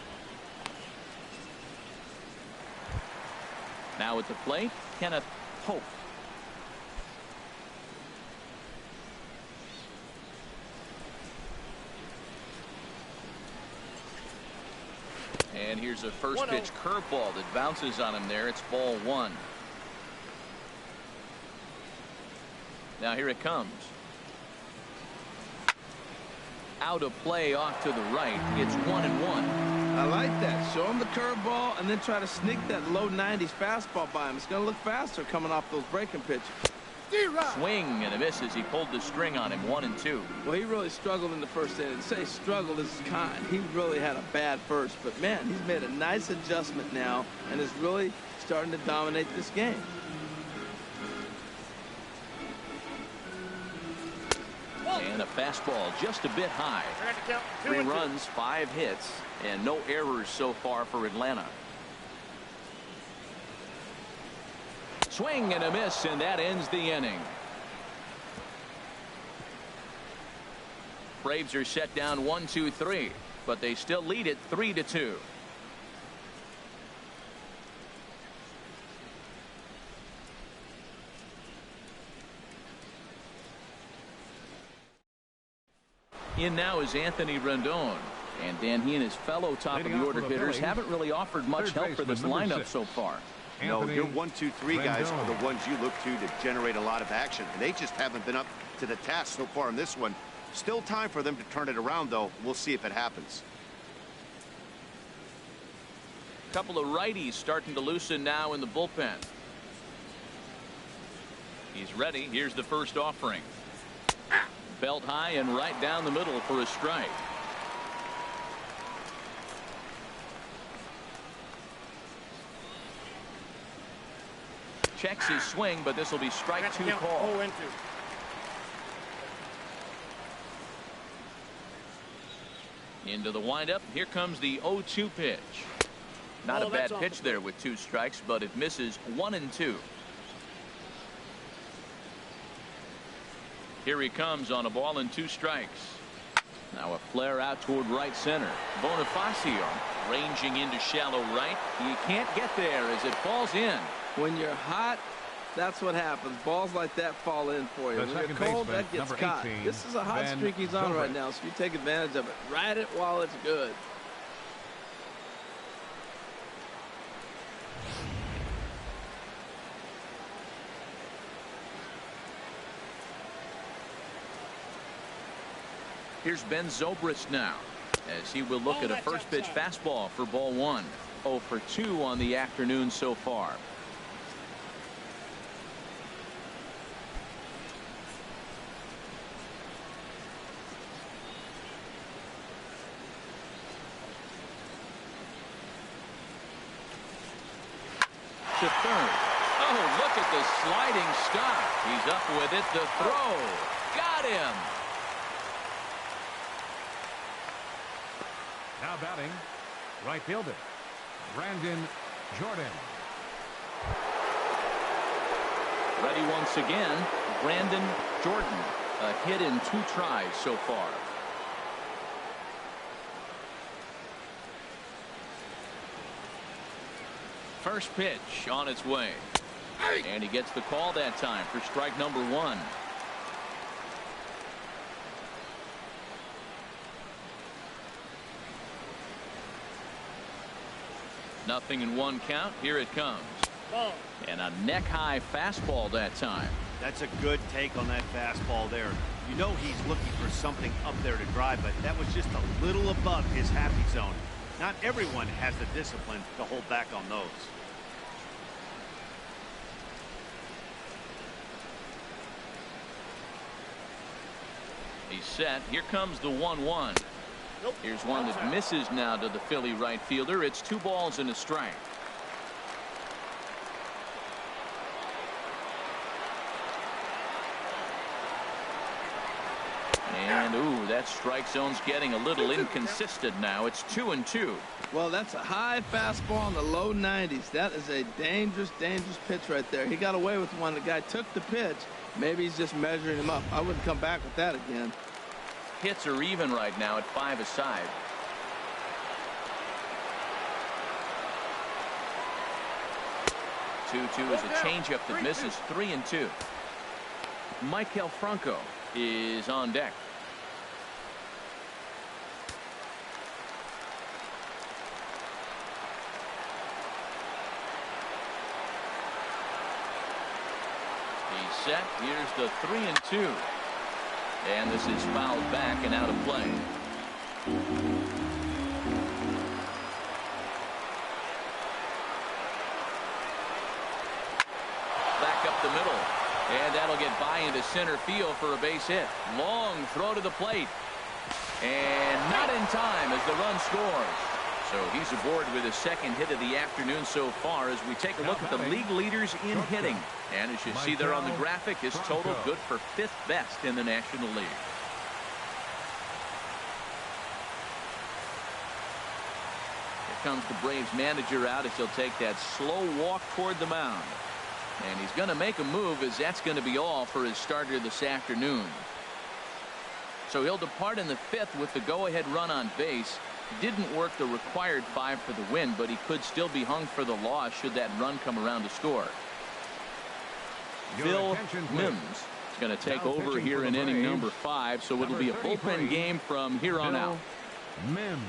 Now at the plate, Kenneth Pope. And here's a first pitch curveball that bounces on him there. It's ball 1. Now here it comes. Out of play off to the right. It's 1-1. I like that. Show him the curveball and then try to sneak that low 90s fastball by him. It's going to look faster coming off those breaking pitches. Swing and a miss as he pulled the string on him. 1-2. Well, he really struggled in the first inning. To say struggled is kind. He really had a bad first. But, man, he's made a nice adjustment now and is really starting to dominate this game. And a fastball just a bit high. 3 runs, 5 hits, and no errors so far for Atlanta. Swing and a miss, and that ends the inning. Braves are set down 1-2-3, but they still lead it 3-2. In now is Anthony Rendon. And Dan, he and his fellow top of the order hitters haven't really offered much help for this lineup so far. No, your 1, 2, 3 guys are the ones you look to generate a lot of action, and they just haven't been up to the task so far in this one. Still time for them to turn it around, though. We'll see if it happens. Couple of righties starting to loosen now in the bullpen. He's ready. Here's the first offering. Belt high and right down the middle for a strike. Checks his swing, but this will be strike 2 call. Into the windup. Here comes the 0-2 pitch. Not a bad pitch there with 2 strikes, but it misses 1-2. Here he comes on a ball and 2 strikes. Now a flare out toward right center. Bonifacio ranging into shallow right. He can't get there as it falls in. When you're hot, that's what happens. Balls like that fall in for you. When you're cold, that gets caught. This is a hot streak he's on right now, so you take advantage of it. Ride it while it's good. Here's Ben Zobrist now, as he will look at a first pitch fastball for ball 1. 0 for 2 on the afternoon so far. To third. Oh, look at the sliding stop. He's up with it. The throw. Got him. Now batting, right fielder, Brandon Jordan. Ready once again, Brandon Jordan. A hit in 2 tries so far. First pitch on its way. And he gets the call that time for strike number 1. Nothing in 1 count. Here it comes. And a neck high fastball that time. That's a good take on that fastball there. You know he's looking for something up there to drive, but that was just a little above his happy zone. Not everyone has the discipline to hold back on those. He's set. Here comes the 1-1. Here's one that misses now to the Philly right fielder. It's 2 balls and a strike. And ooh, that strike zone's getting a little inconsistent now. It's 2-2. Well, that's a high fastball in the low 90s. That is a dangerous pitch right there. He got away with one. The guy took the pitch. Maybe he's just measuring him up. I wouldn't come back with that again. Hits are even right now at 5 aside. Two is a changeup that misses. 3-2. Michael Franco is on deck. He's set. Here's the 3-2. And this is fouled back and out of play. Back up the middle. And that'll get by into center field for a base hit. Long throw to the plate. And not in time as the run scores. So he's aboard with his 2nd hit of the afternoon so far as we take a look at the league leaders in hitting. And as you see there on the graphic, his total good for 5th best in the National League. Here comes the Braves manager out as he'll take that slow walk toward the mound. And he's going to make a move as that's going to be all for his starter this afternoon. So he'll depart in the 5th with the go-ahead run on base. Didn't work the required 5 for the win, but he could still be hung for the loss should that run come around to score. Phil Mims Going to take over here in inning number 5, so it'll be a bullpen game from here on out. Mims.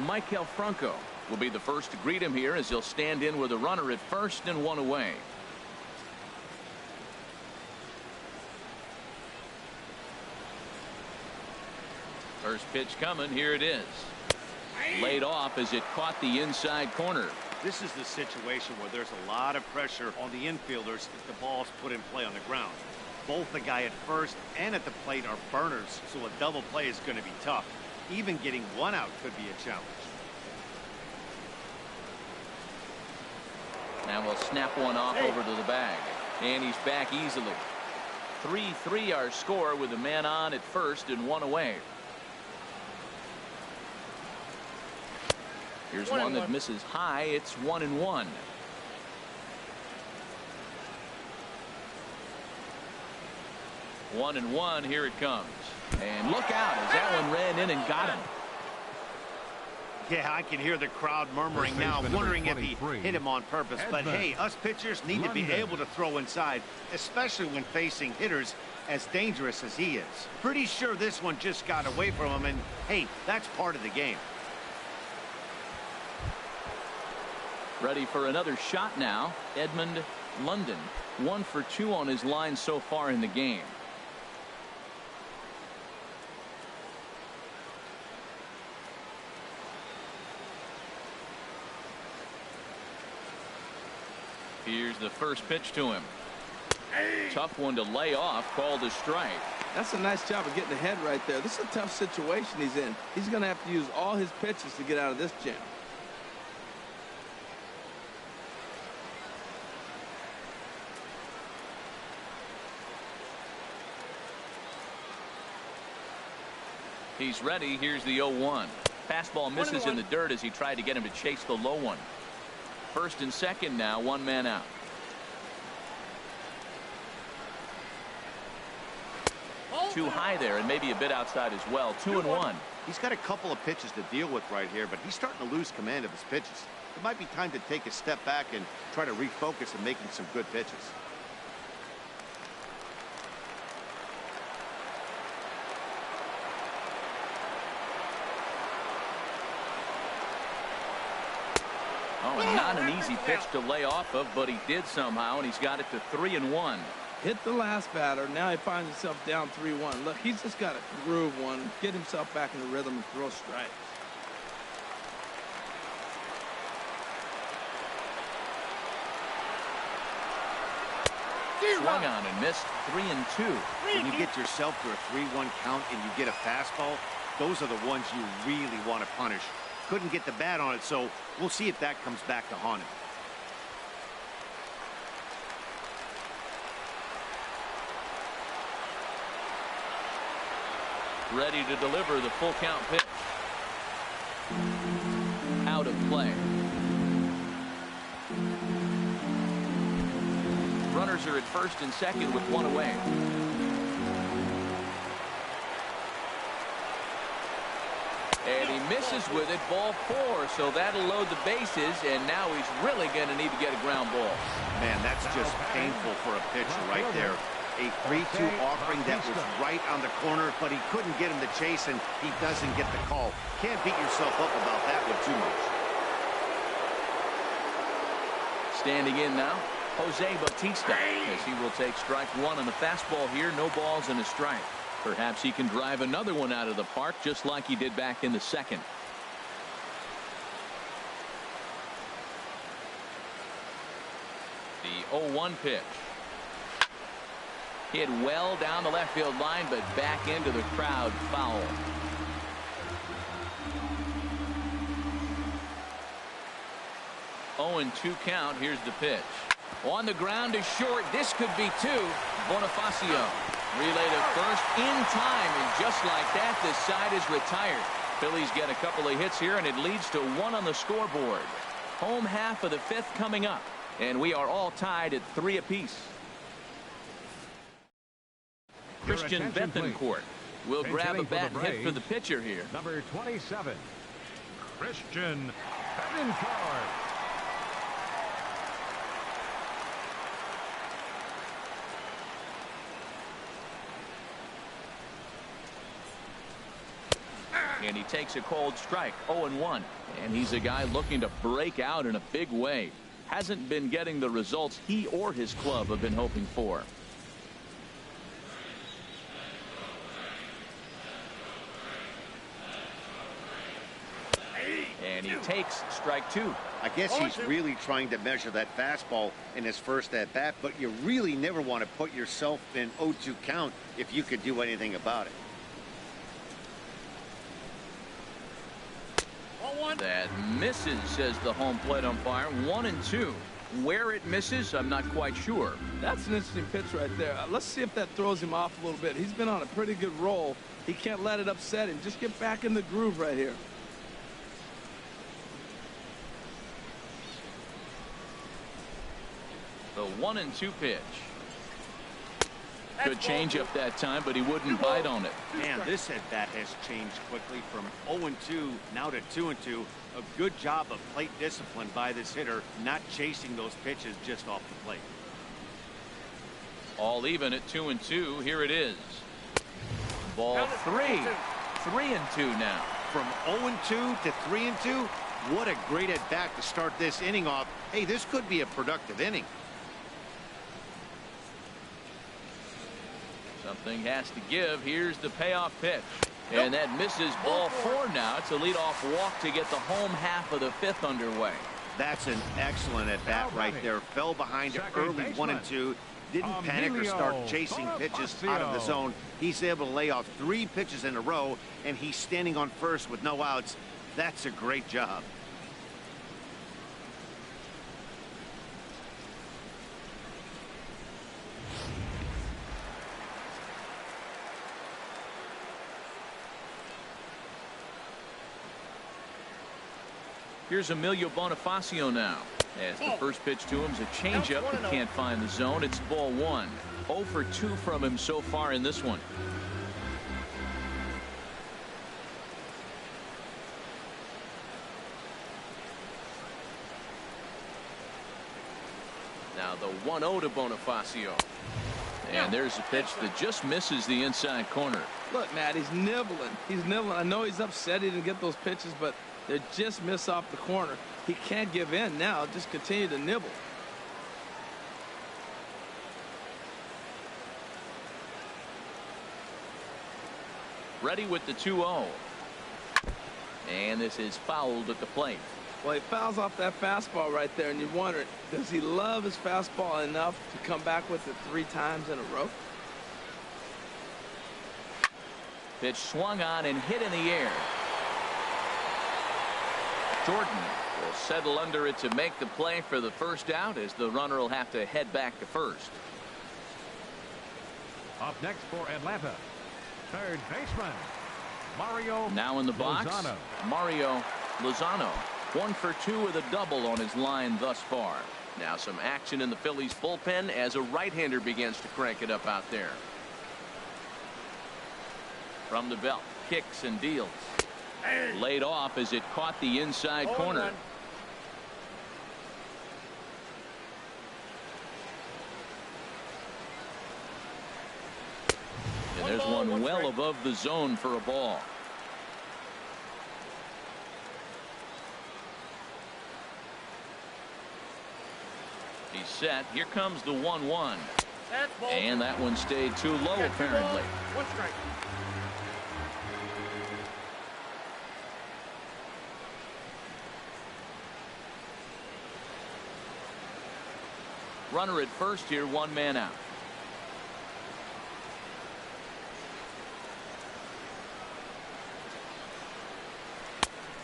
Maikel Franco will be the first to greet him here as he'll stand in with a runner at first and 1 away. First pitch coming. Here it is. Laid off as it caught the inside corner. This is the situation where there's a lot of pressure on the infielders if the ball's put in play on the ground. Both the guy at first and at the plate are burners, so a double play is going to be tough. Even getting one out could be a challenge. Now we'll snap one off over to the bag. And he's back easily. 3-3 our score with a man on at first and 1 away. Here's one that misses high. It's 1-1. One and one. Here it comes. And look out as that one ran in and got him. Yeah, I can hear the crowd murmuring now, wondering if he hit him on purpose. But hey, us pitchers need to be able to throw inside, especially when facing hitters as dangerous as he is. Pretty sure this one just got away from him, and hey, that's part of the game. Ready for another shot now. Edmund London, 1 for 2 on his line so far in the game. Here's the first pitch to him. Tough one to lay off, called a strike. That's a nice job of getting ahead right there. This is a tough situation he's in. He's going to have to use all his pitches to get out of this jam. He's ready. Here's the 0-1. Fastball misses in the dirt as he tried to get him to chase the low one. First and second now, 1 man out. Too high there and maybe a bit outside as well. 2-1. He's got a couple of pitches to deal with right here, but he's starting to lose command of his pitches. It might be time to take a step back and try to refocus on making some good pitches. Oh, and not an easy pitch to lay off of, but he did somehow, and he's got it to 3-1. Hit the last batter. Now he finds himself down 3-1. Look, he's just got to groove one, get himself back in the rhythm, and throw strikes. Swung on and missed. 3-2. When you get yourself to a 3-1 count and you get a fastball, those are the ones you really want to punish. Couldn't get the bat on it, so we'll see if that comes back to haunt him. Ready to deliver the full count pitch. Out of play. Runners are at first and second with 1 away. And he misses with it, ball 4, so that'll load the bases, and now he's really going to need to get a ground ball. Man, that's just painful for a pitcher right there. A 3-2 offering that was right on the corner, but he couldn't get him to chase, and he doesn't get the call. Can't beat yourself up about that one too much. Standing in now, Jose Bautista, as he will take strike 1 on the fastball here. No balls and a strike. Perhaps he can drive another one out of the park just like he did back in the second. The 0-1 pitch. Hit well down the left field line, but back into the crowd, foul. Oh, and 2 count. Here's the pitch. On the ground is short. This could be 2. Bonifacio. Relay to first in time, and just like that, this side is retired. Phillies get a couple of hits here, and it leads to 1 on the scoreboard. Home half of the 5th coming up, and we are all tied at 3 apiece. Christian Bethancourt will grab a bat and hit for the pitcher here. Number 27. Christian Betancourt. And he takes a cold strike, 0-1. And he's a guy looking to break out in a big way. Hasn't been getting the results he or his club have been hoping for. And he takes strike 2. I guess he's really trying to measure that fastball in his first at-bat, but you really never want to put yourself in 0-2 count if you could do anything about it. That misses, says the home plate umpire. 1-2. Where it misses, I'm not quite sure. That's an interesting pitch right there. Let's see if that throws him off a little bit. He's been on a pretty good roll. He can't let it upset him. Just get back in the groove right here. The 1-2 pitch. Good changeup that time, but he wouldn't bite on it. Man, this at-bat has changed quickly from 0-2 now to 2-2. A good job of plate discipline by this hitter, not chasing those pitches just off the plate. All even at 2-2. Here it is. Ball 3. 3-2 now. From 0-2 to 3-2, what a great at-bat to start this inning off. Hey, this could be a productive inning. Something has to give. Here's the payoff pitch. And that misses. Ball 4 now. It's a leadoff walk to get the home half of the 5th underway. That's an excellent at-bat right there. Fell behind early 1-2. Didn't panic or start chasing pitches out of the zone. He's able to lay off 3 pitches in a row, and he's standing on first with no outs. That's a great job. Here's Emilio Bonifacio now. As the first pitch to him is a changeup. He can't find the zone. It's ball 1. 0 for 2 from him so far in this one. Now the 1-0 to Bonifacio. And there's a pitch that just misses the inside corner. Look, Matt, he's nibbling. He's nibbling. I know he's upset he didn't get those pitches, but they just miss off the corner. He can't give in now. Just continue to nibble. Ready with the 2-0. And this is fouled at the plate. Well, he fouls off that fastball right there, and you wonder, does he love his fastball enough to come back with it 3 times in a row? Pitch swung on and hit in the air. Jordan will settle under it to make the play for the first out, as the runner will have to head back to first. Up next for Atlanta, third baseman Mario. Now in the box, Lozano. Mario Lozano. 1 for 2 with a double on his line thus far. Now some action in the Phillies bullpen as a right-hander begins to crank it up out there. From the belt, kicks and deals. Laid off as it caught the inside corner. And there's one well above the zone for a ball. He's set. Here comes the 1-1. And that one stayed too low, apparently. Runner at first here, 1 man out.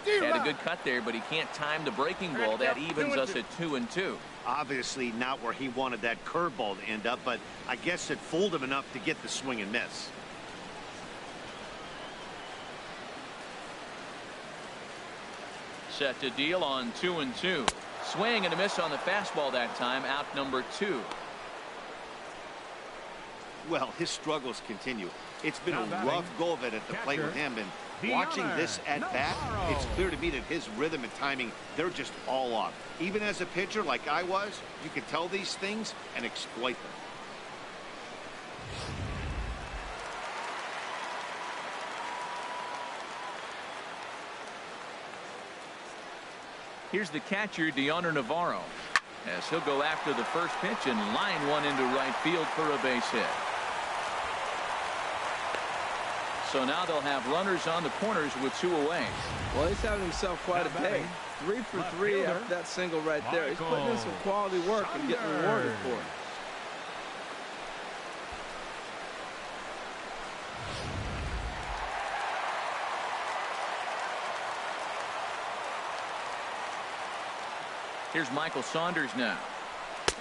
Had a good cut there, but he can't time the breaking ball. That evens us at 2-2. Obviously not where he wanted that curveball to end up, but I guess it fooled him enough to get the swing and miss. Set to deal on 2-2. Swing and a miss on the fastball that time. Out number 2. Well, his struggles continue. It's been a rough go of it at the plate with him, and Watching this at bat, it's clear to me that his rhythm and timing, they're just all off. Even as a pitcher like I was, you can tell these things and exploit them. Here's the catcher, Deoner Navarro, as he'll go after the first pitch and line one into right field for a base hit. So now they'll have runners on the corners with 2 away. Well, he's having himself quite a day. 3 for 3 after that single right there. He's putting in some quality work and getting rewarded for it. Here's Michael Saunders now.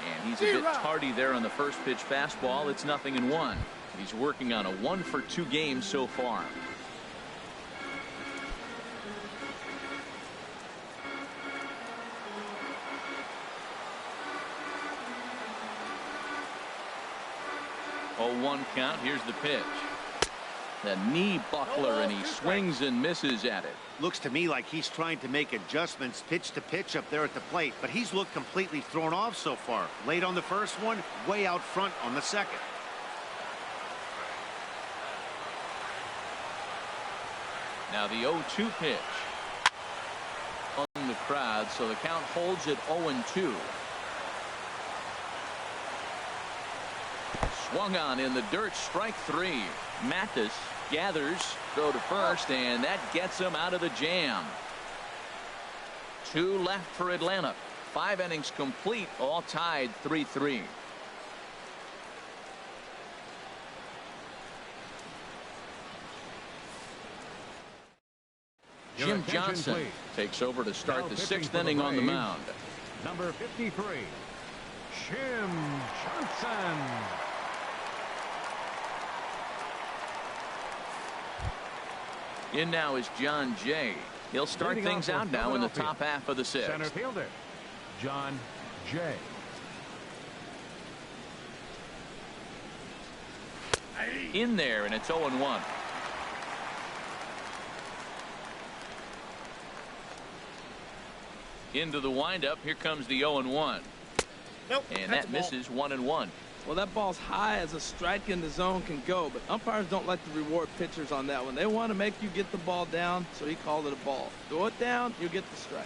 And he's a bit tardy there on the first pitch fastball. It's 0-1. He's working on a 1 for 2 game so far. Oh, 1 count. Here's the pitch. The knee buckler, and he swings and misses at it. Looks to me like he's trying to make adjustments pitch to pitch up there at the plate, but he's looked completely thrown off so far. Late on the first one, way out front on the second. Now the 0-2 pitch. On the crowd, so the count holds at 0-2. Swung on in the dirt, strike 3. Mathis gathers, throw to first, and that gets him out of the jam. 2 left for Atlanta. 5 innings complete, all tied 3-3. Jim Johnson takes over to start the 6th inning on the mound. Number 53, Jim Johnson. In now is John Jay. He'll start things out now in the top half of the 6th. Center fielder, John Jay. In there, and it's 0-1. Into the windup. Here comes the 0-1. Nope, and that misses 1-1. Well, that ball's high as a strike in the zone can go, but umpires don't like to reward pitchers on that one. They want to make you get the ball down, so he called it a ball. Throw it down, you get the strike.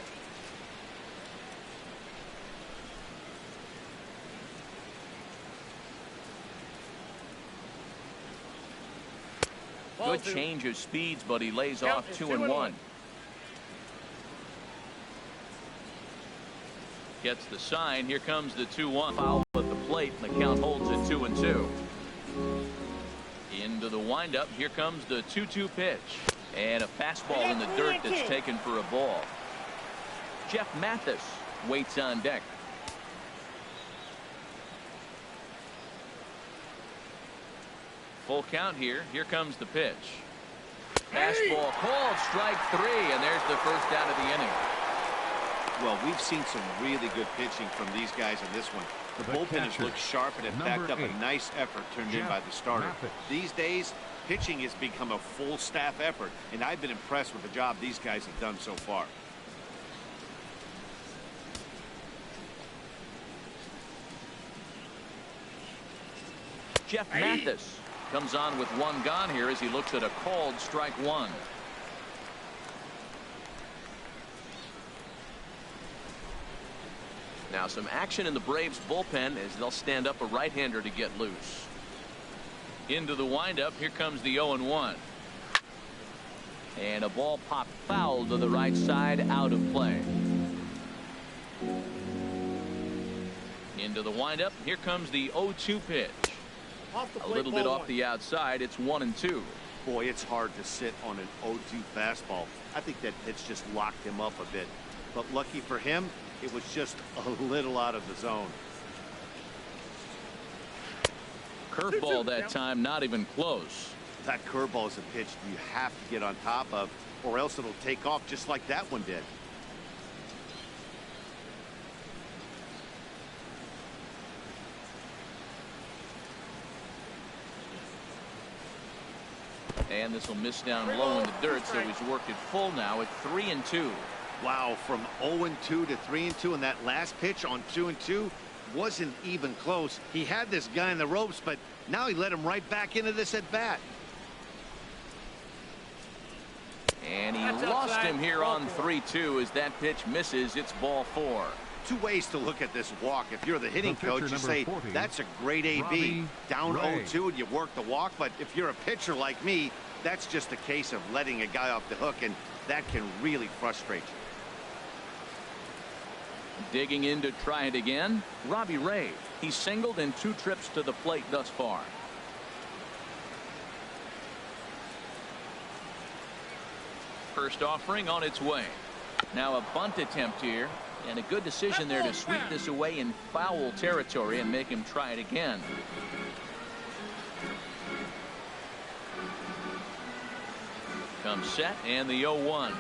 Good change of speeds, but he lays off 2-1. Gets the sign. Here comes the 2-1. Foul at the plate, and the count holds at 2-2. Into the windup. Here comes the 2-2 pitch. And a fastball in the dirt that's taken for a ball. Jeff Mathis waits on deck. Full count here. Here comes the pitch. Fastball called, strike 3, and there's the first out of the inning. Well, we've seen some really good pitching from these guys in this one. The bullpen has looked sharp and have backed up a nice effort turned in by the starter. These days, pitching has become a full staff effort, and I've been impressed with the job these guys have done so far. Jeff Mathis comes on with 1 gone here as he looks at a called strike 1. Now some action in the Braves bullpen as they'll stand up a right-hander to get loose. Into the windup. Here comes the 0-1. And a ball popped foul to the right side, out of play. Into the windup. Here comes the 0-2 pitch. A little bit off the outside. It's 1-2. Boy, it's hard to sit on an 0-2 fastball. I think that pitch just locked him up a bit. But lucky for him, it was just a little out of the zone. Curveball that time, not even close. That curveball is a pitch you have to get on top of, or else it'll take off just like that one did. And this will miss down low in the dirt, so he's worked it full now at 3-2. Wow, from 0-2 to 3-2, and that last pitch on 2-2 wasn't even close. He had this guy in the ropes, but now he let him right back into this at bat. And he lost him here on 3-2 as that pitch misses. It's ball 4. Two ways to look at this walk. If you're the hitting coach, you say 40, that's a great AB. Down 0-2 and you work the walk, but if you're a pitcher like me, that's just a case of letting a guy off the hook, and that can really frustrate you. Digging in to try it again, Robbie Ray. He's singled in 2 trips to the plate thus far. First offering on its way. Now a bunt attempt here, and a good decision there to sweep this away in foul territory and make him try it again. Comes set, and the 0-1.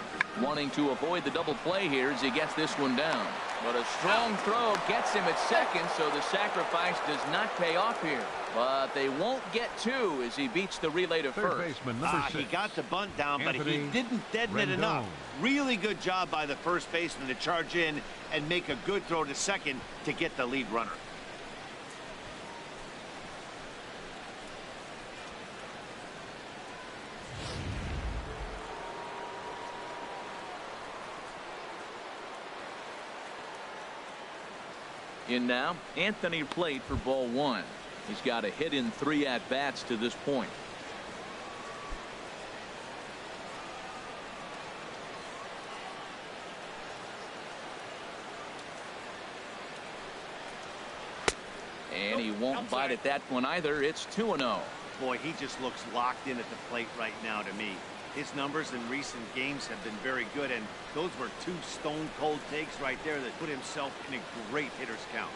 Wanting to avoid the double play here as he gets this one down. But a strong throw gets him at second, so the sacrifice does not pay off here. But they won't get 2 as he beats the relay to Third first. baseman, number 6. He got the bunt down, but he didn't deaden it Rendon. enough. Really good job by the first baseman to charge in and make a good throw to second to get the lead runner. In now, Anthony played for ball 1. He's got a hit in 3 at-bats to this point. And he won't bite at that one either. It's 2-0. Boy, he just looks locked in at the plate right now to me. His numbers in recent games have been very good, and those were 2 stone-cold takes right there that put himself in a great hitter's count.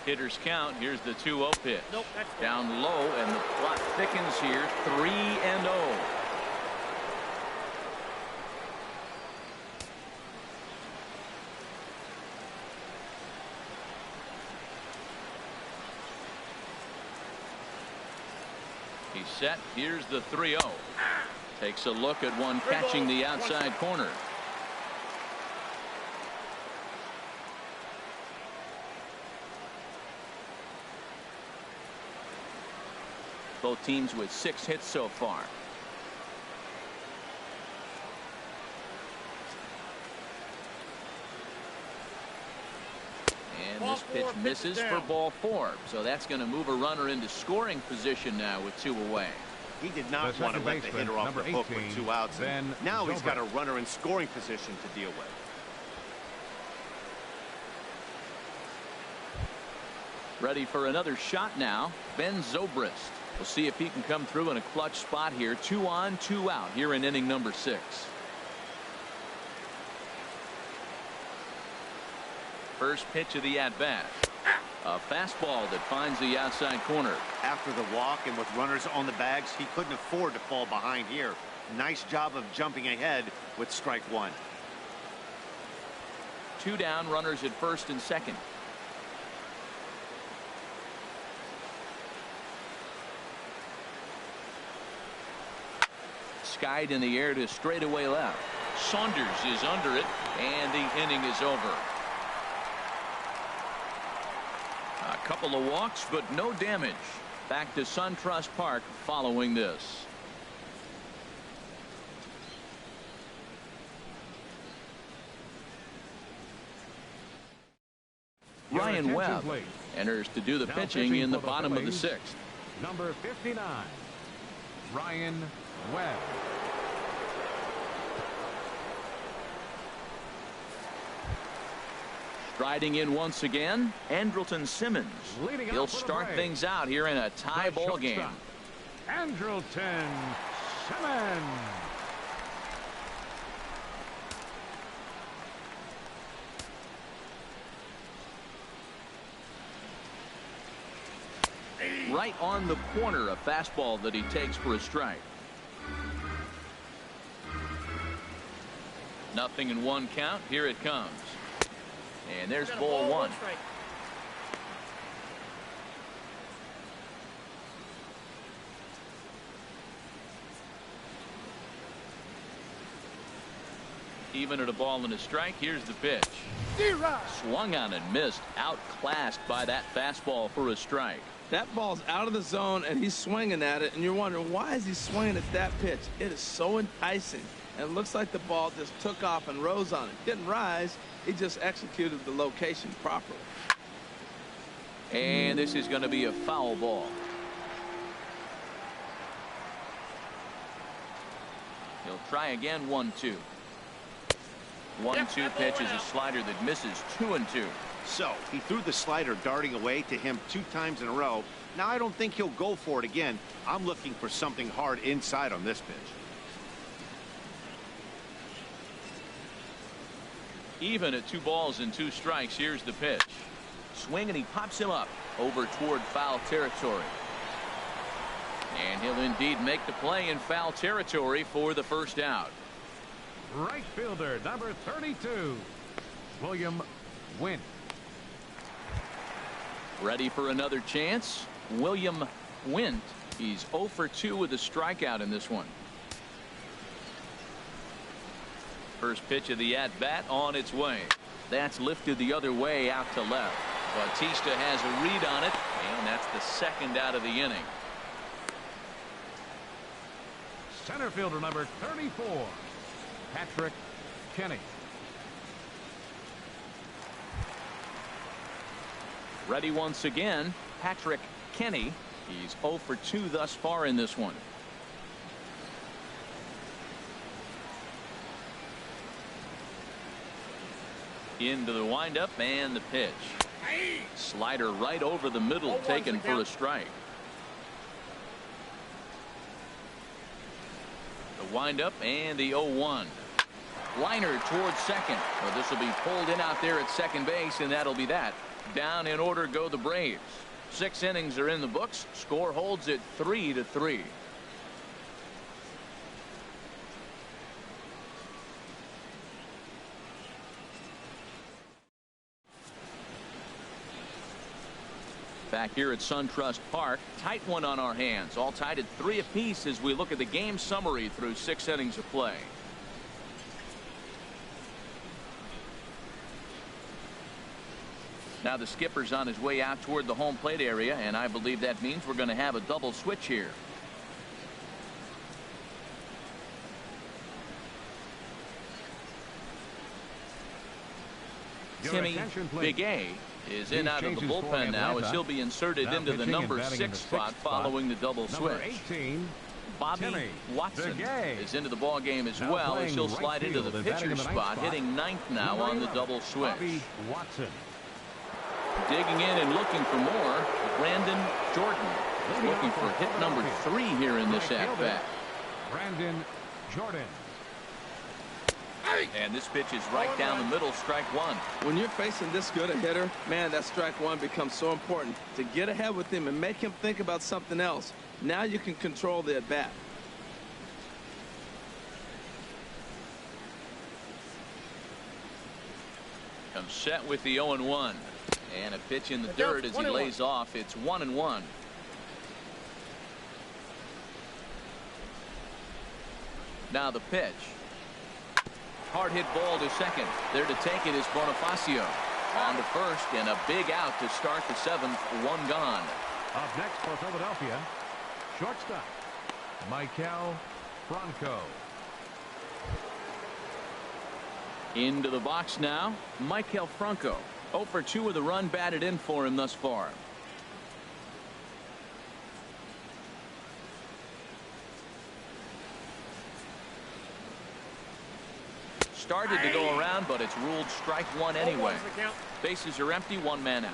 Hitter's count. Here's the 2-0 pitch. Down low, and the plot thickens here. 3-0. He's set. Here's the 3-0. Takes a look at one catching the outside corner. Both teams with 6 hits so far. And this pitch misses for ball 4. So that's going to move a runner into scoring position now with 2 away. He did not want to let the hitter off the hook with 2 outs. Now he's got a runner in scoring position to deal with. Ready for another shot now. Ben Zobrist. We'll see if he can come through in a clutch spot here. 2 on, 2 out here in inning number 6. First pitch of the at-bat. A fastball that finds the outside corner. After the walk and with runners on the bags, he couldn't afford to fall behind here. Nice job of jumping ahead with strike 1. 2 down, runners at first and second. Skied in the air to straightaway left. Saunders is under it, and the inning is over. A couple of walks, but no damage. Back to SunTrust Park following this. Ryan Webb enters to do the pitching in the bottom of the 6th. Number 59, Ryan Webb. Striding in once again, Andrelton Simmons. He'll start things out here in a tie ball game. Andrelton Simmons. Right on the corner, a fastball that he takes for a strike. Nothing in 1 count. Here it comes. And there's ball 1. Even at a ball and a strike, here's the pitch. Swung on and missed. Outclassed by that fastball for a strike. That ball's out of the zone, and he's swinging at it, and you're wondering, why is he swinging at that pitch? It is so enticing, and it looks like the ball just took off and rose on it. Didn't rise. He just executed the location properly. And this is going to be a foul ball. He'll try again. 1-2. 1-2 pitch is a slider that misses. 2-2. So he threw the slider darting away to him 2 times in a row. Now I don't think he'll go for it again. I'm looking for something hard inside on this pitch. Even at 2 balls and 2 strikes. Here's the pitch. Swing, and he pops him up over toward foul territory. And he'll indeed make the play in foul territory for the first out. Right fielder, number 32, William Wint. Ready for another chance. William Wint. He's 0 for 2 with a strikeout in this one. First pitch of the at-bat on its way. That's lifted the other way out to left. Bautista has a read on it, and that's the second out of the inning. Center fielder, number 34, Patrick Kenny. Ready once again, Patrick Kenny. He's 0 for 2 thus far in this one. Into the windup and the pitch. Slider right over the middle, taken for a strike. The windup and the 0-1. Liner towards second. Well, this will be pulled in out there at second base, and that'll be that. Down in order go the Braves. 6 innings are in the books. Score holds at 3-3. Back here at SunTrust Park, tight one on our hands. All tied at 3 apiece as we look at the game summary through 6 innings of play. Now the skipper's on his way out toward the home plate area, and I believe that means we're going to have a double switch here. Timmy Big A is in out of the bullpen now as he'll be inserted into the number 6 spot following the double switch. 18, Bobby Watson is into the ball game as well as he'll slide into the pitcher spot, hitting 9th now on the double switch. Bobby Watson. Digging in and looking for more, Brandon Jordan is looking for hit number 3 here in this at-bat. Brandon Jordan. And this pitch is right down the middle, strike 1. When you're facing this good a hitter, man, that strike 1 becomes so important to get ahead with him and make him think about something else. Now you can control the at-bat. Comes set with the 0-1. And a pitch in the dirt as he lays off. It's 1-1. Now the pitch. Hard hit ball to second. There to take it is Bonifacio. On to first, and a big out to start the 7th. 1 gone. Up next for Philadelphia, shortstop Maikel Franco. Into the box now, Maikel Franco. 0 for 2 with a run batted in for him thus far. Started to go around, but it's ruled strike 1 anyway. Bases are empty, 1 man out.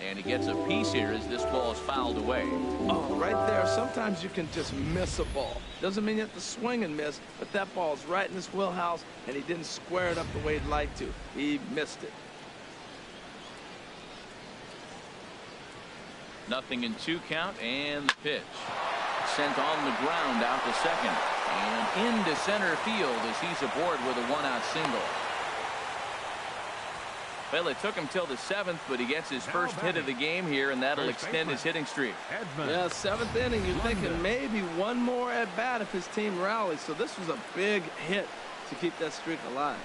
And he gets a piece here as this ball is fouled away. Oh, right there. Sometimes you can just miss a ball. Doesn't mean you have to swing and miss, but that ball's right in his wheelhouse, and he didn't square it up the way he'd like to. He missed it. Nothing in 2 count, and the pitch. Sent on the ground out to second. And into center field as he's aboard with a 1-out single. Well, it took him till the 7th, but he gets his first hit of the game here, and that'll extend his hitting streak. Yeah, 7th inning. You're thinking maybe one more at bat if his team rallies. So this was a big hit to keep that streak alive.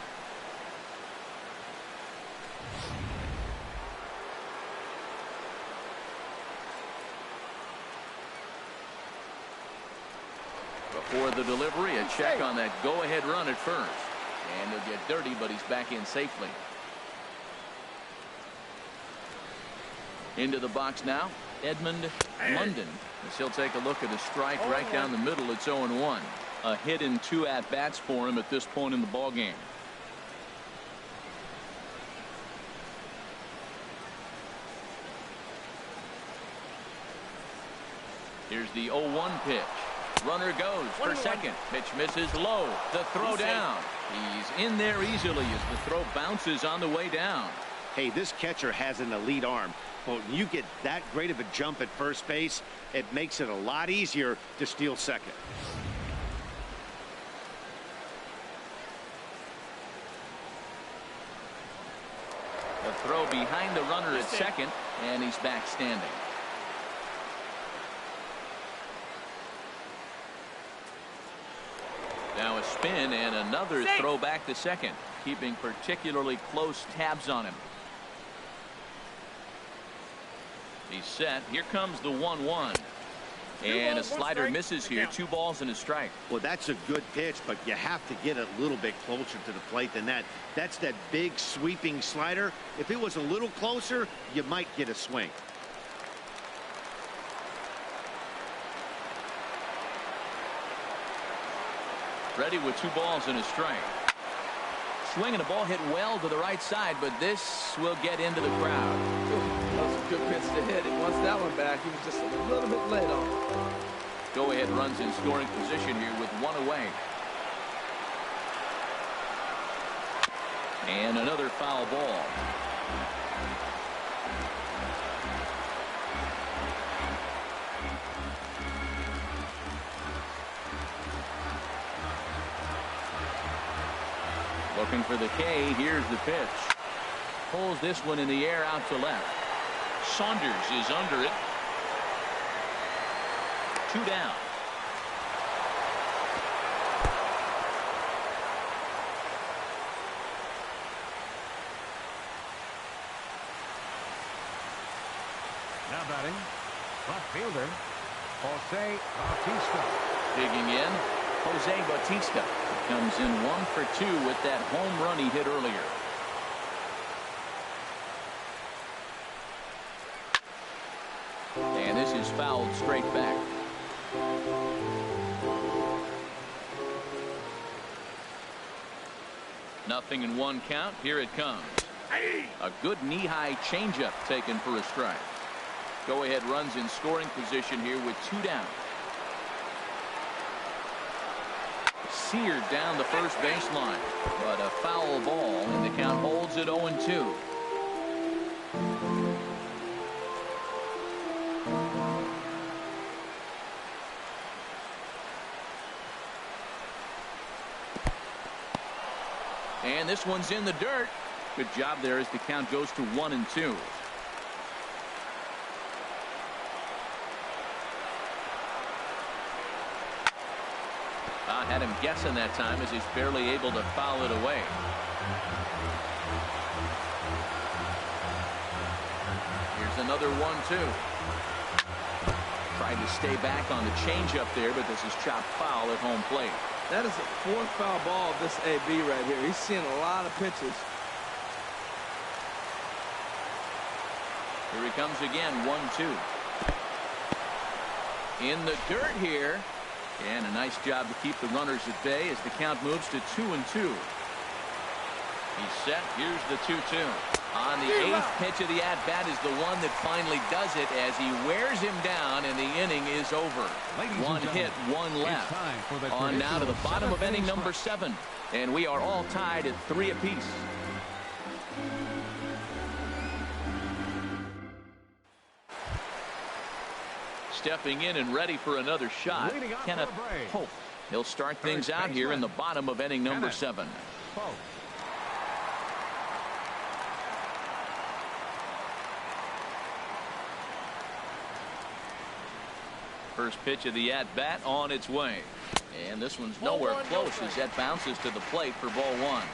Before the delivery, a check on that go-ahead run at first. And he'll get dirty, but he's back in safely. Into the box now, Edmund London. As he'll take a look at a strike right down the middle. It's 0-1. A hit in 2 at-bats for him at this point in the ballgame. Here's the 0-1 pitch. Runner goes for second. Pitch misses low. The throw down. He's in there easily as the throw bounces on the way down. Hey, this catcher has an elite arm. But when you get that great of a jump at first base, it makes it a lot easier to steal second. The throw behind the runner at second, and he's back standing. Now a spin and another throw back to second, keeping particularly close tabs on him. He's set. Here comes the 1-1. And a slider misses here. 2 balls and a strike. Well, that's a good pitch, but you have to get a little bit closer to the plate than that. That's that big sweeping slider. If it was a little closer, you might get a swing. Ready with 2 balls and a strike. Swing and a ball hit well to the right side, but this will get into the crowd. That was a good pitch to hit. He wants that one back. He was just a little bit late on it. Go-ahead runs in scoring position here with 1 away. And another foul ball. Looking for the K. Here's the pitch. Pulls this one in the air out to left. Saunders is under it. 2 down. Now batting, left fielder, Jose Bautista. Digging in, Jose Bautista comes in 1 for 2 with that home run he hit earlier. And this is fouled straight back. Nothing in 1 count. Here it comes. A good knee-high changeup taken for a strike. Go-ahead runs in scoring position here with 2 down. Seared down the first baseline, but a foul ball, and the count holds at 0-2. And this one's in the dirt. Good job there as the count goes to 1-2. Had him guessing that time as he's barely able to foul it away. Here's another 1-2. Tried to stay back on the changeup there, but this is chopped foul at home plate. That is the 4th foul ball of this AB right here. He's seeing a lot of pitches. Here he comes again, 1-2. In the dirt here. And a nice job to keep the runners at bay as the count moves to 2-2. He's set. Here's the 2-2. On the 8th pitch of the at-bat is the one that finally does it as he wears him down, and the inning is over. 1 hit, 1 left. On now to the bottom of inning number 7. And we are all tied at 3 apiece. Stepping in and ready for another shot, Kenneth Pope. He'll start things out here in the bottom of inning number 7. First pitch of the at-bat on its way. And this one's nowhere close as that bounces to the plate for ball one.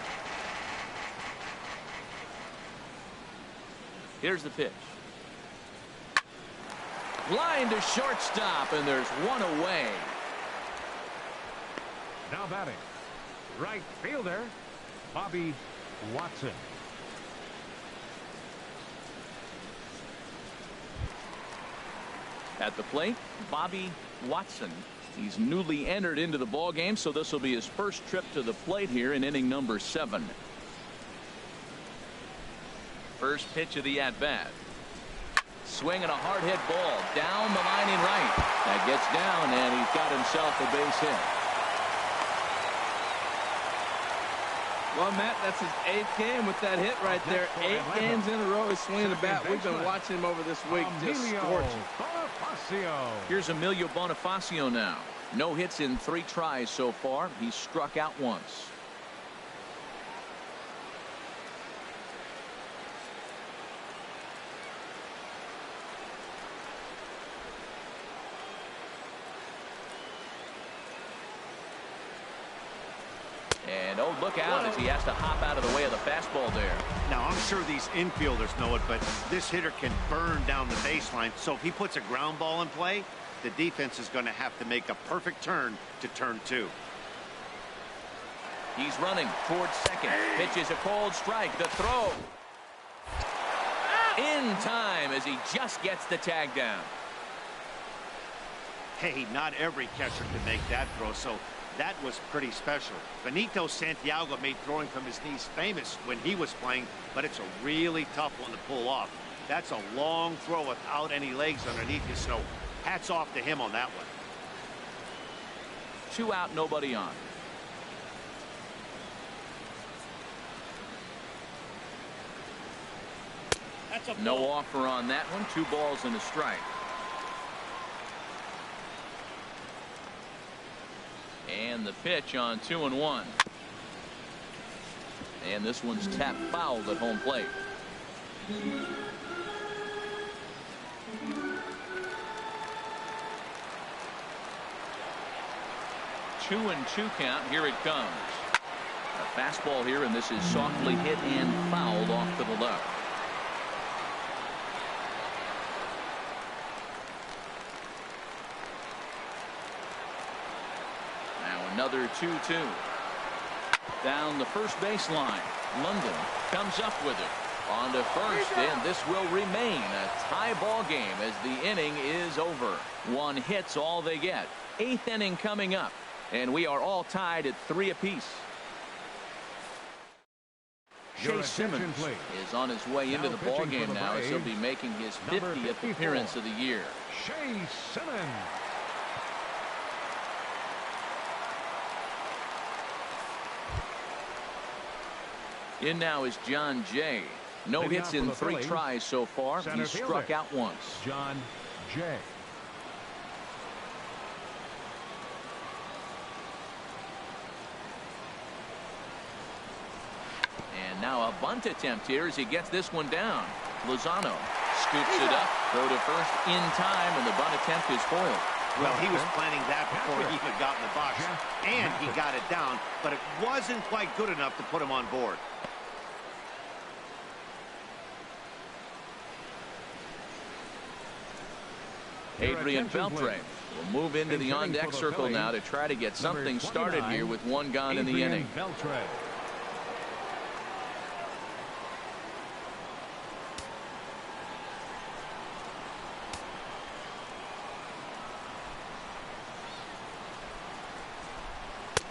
Here's the pitch. Line to shortstop, and there's one away. Now batting, right fielder, Bobby Watson. At the plate, Bobby Watson. He's newly entered into the ball game, so this will be his first trip to the plate here in inning number 7. First pitch of the at-bat. Swinging a hard hit ball down the line in right. That gets down, and he's got himself a base hit. Well, Matt, that's his 8th game with that hit right there. 8 games in a row he's swinging the bat. We've been watching him over this week, just scorching. Here's Emilio Bonifacio now. No hits in 3 tries so far. He's struck out once. And oh, look out as he has to hop out of the way of the fastball there. Now, I'm sure these infielders know it, but this hitter can burn down the baseline. So if he puts a ground ball in play, the defense is going to have to make a perfect turn to turn 2. He's running towards second. Pitches a cold strike. The throw. In time as he just gets the tag down. Hey, not every catcher can make that throw, so that was pretty special. Benito Santiago made throwing from his knees famous when he was playing, but it's a really tough one to pull off. That's a long throw without any legs underneath you, so hats off to him on that one. 2 out, nobody on. No offer on that one. 2 balls and a strike. And the pitch on 2-1. And this one's tapped fouled at home plate. 2-2 count. Here it comes. A fastball here, and this is softly hit and fouled off to the left. Another 2-2. Down the first baseline. London comes up with it. On to first, and this will remain a tie ball game as the inning is over. 1 hit's all they get. 8th inning coming up, and we are all tied at 3 apiece. Chase Simmons is on his way into the ball game now as he'll be making his 50th appearance of the year. Chase Simmons. In now is John Jay. No hits in 3 tries so far. He's struck out once. John Jay. And now a bunt attempt here as he gets this one down. Lozano scoops it up. Throw to first in time, and the bunt attempt is foiled. Well, he was planning that before he even got in the box, and he got it down, but it wasn't quite good enough to put him on board. Adrian Beltre will move into the on-deck circle now to try to get something started here with 1 gone in the inning.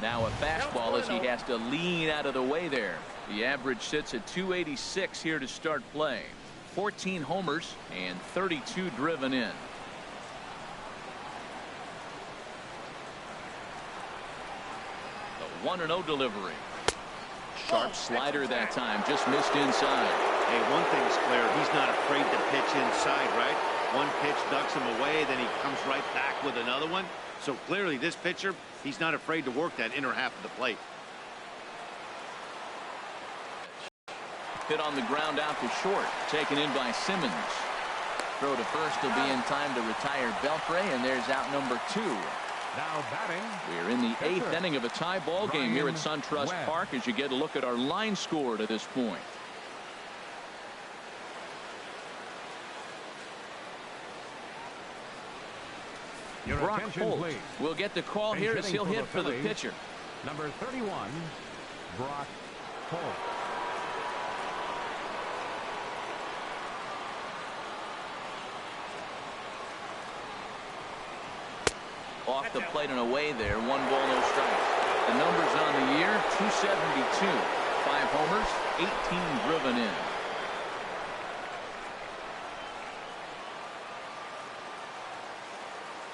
Now a fastball as he has to lean out of the way there. The average sits at 286 here to start play. 14 homers and 32 driven in. The 1-0 delivery. Sharp slider that time, just missed inside. Hey, one thing's clear, he's not afraid to pitch inside, right? One pitch ducks him away, then he comes right back with another one. So clearly this pitcher, he's not afraid to work that inner half of the plate. Hit on the ground out to short, taken in by Simmons. throw to first will be in time to retire Beltre, and there's out number 2. Now batting. We're in the 8th inning of a tie ball game here at SunTrust Park as you get a look at our line score to this point. Brock Holt will get the call here as he'll hit for the pitcher. Number 31, Brock Holt. Off the plate and away there. 1 ball, no strikes. The numbers on the year, 272. 5 homers, 18 driven in.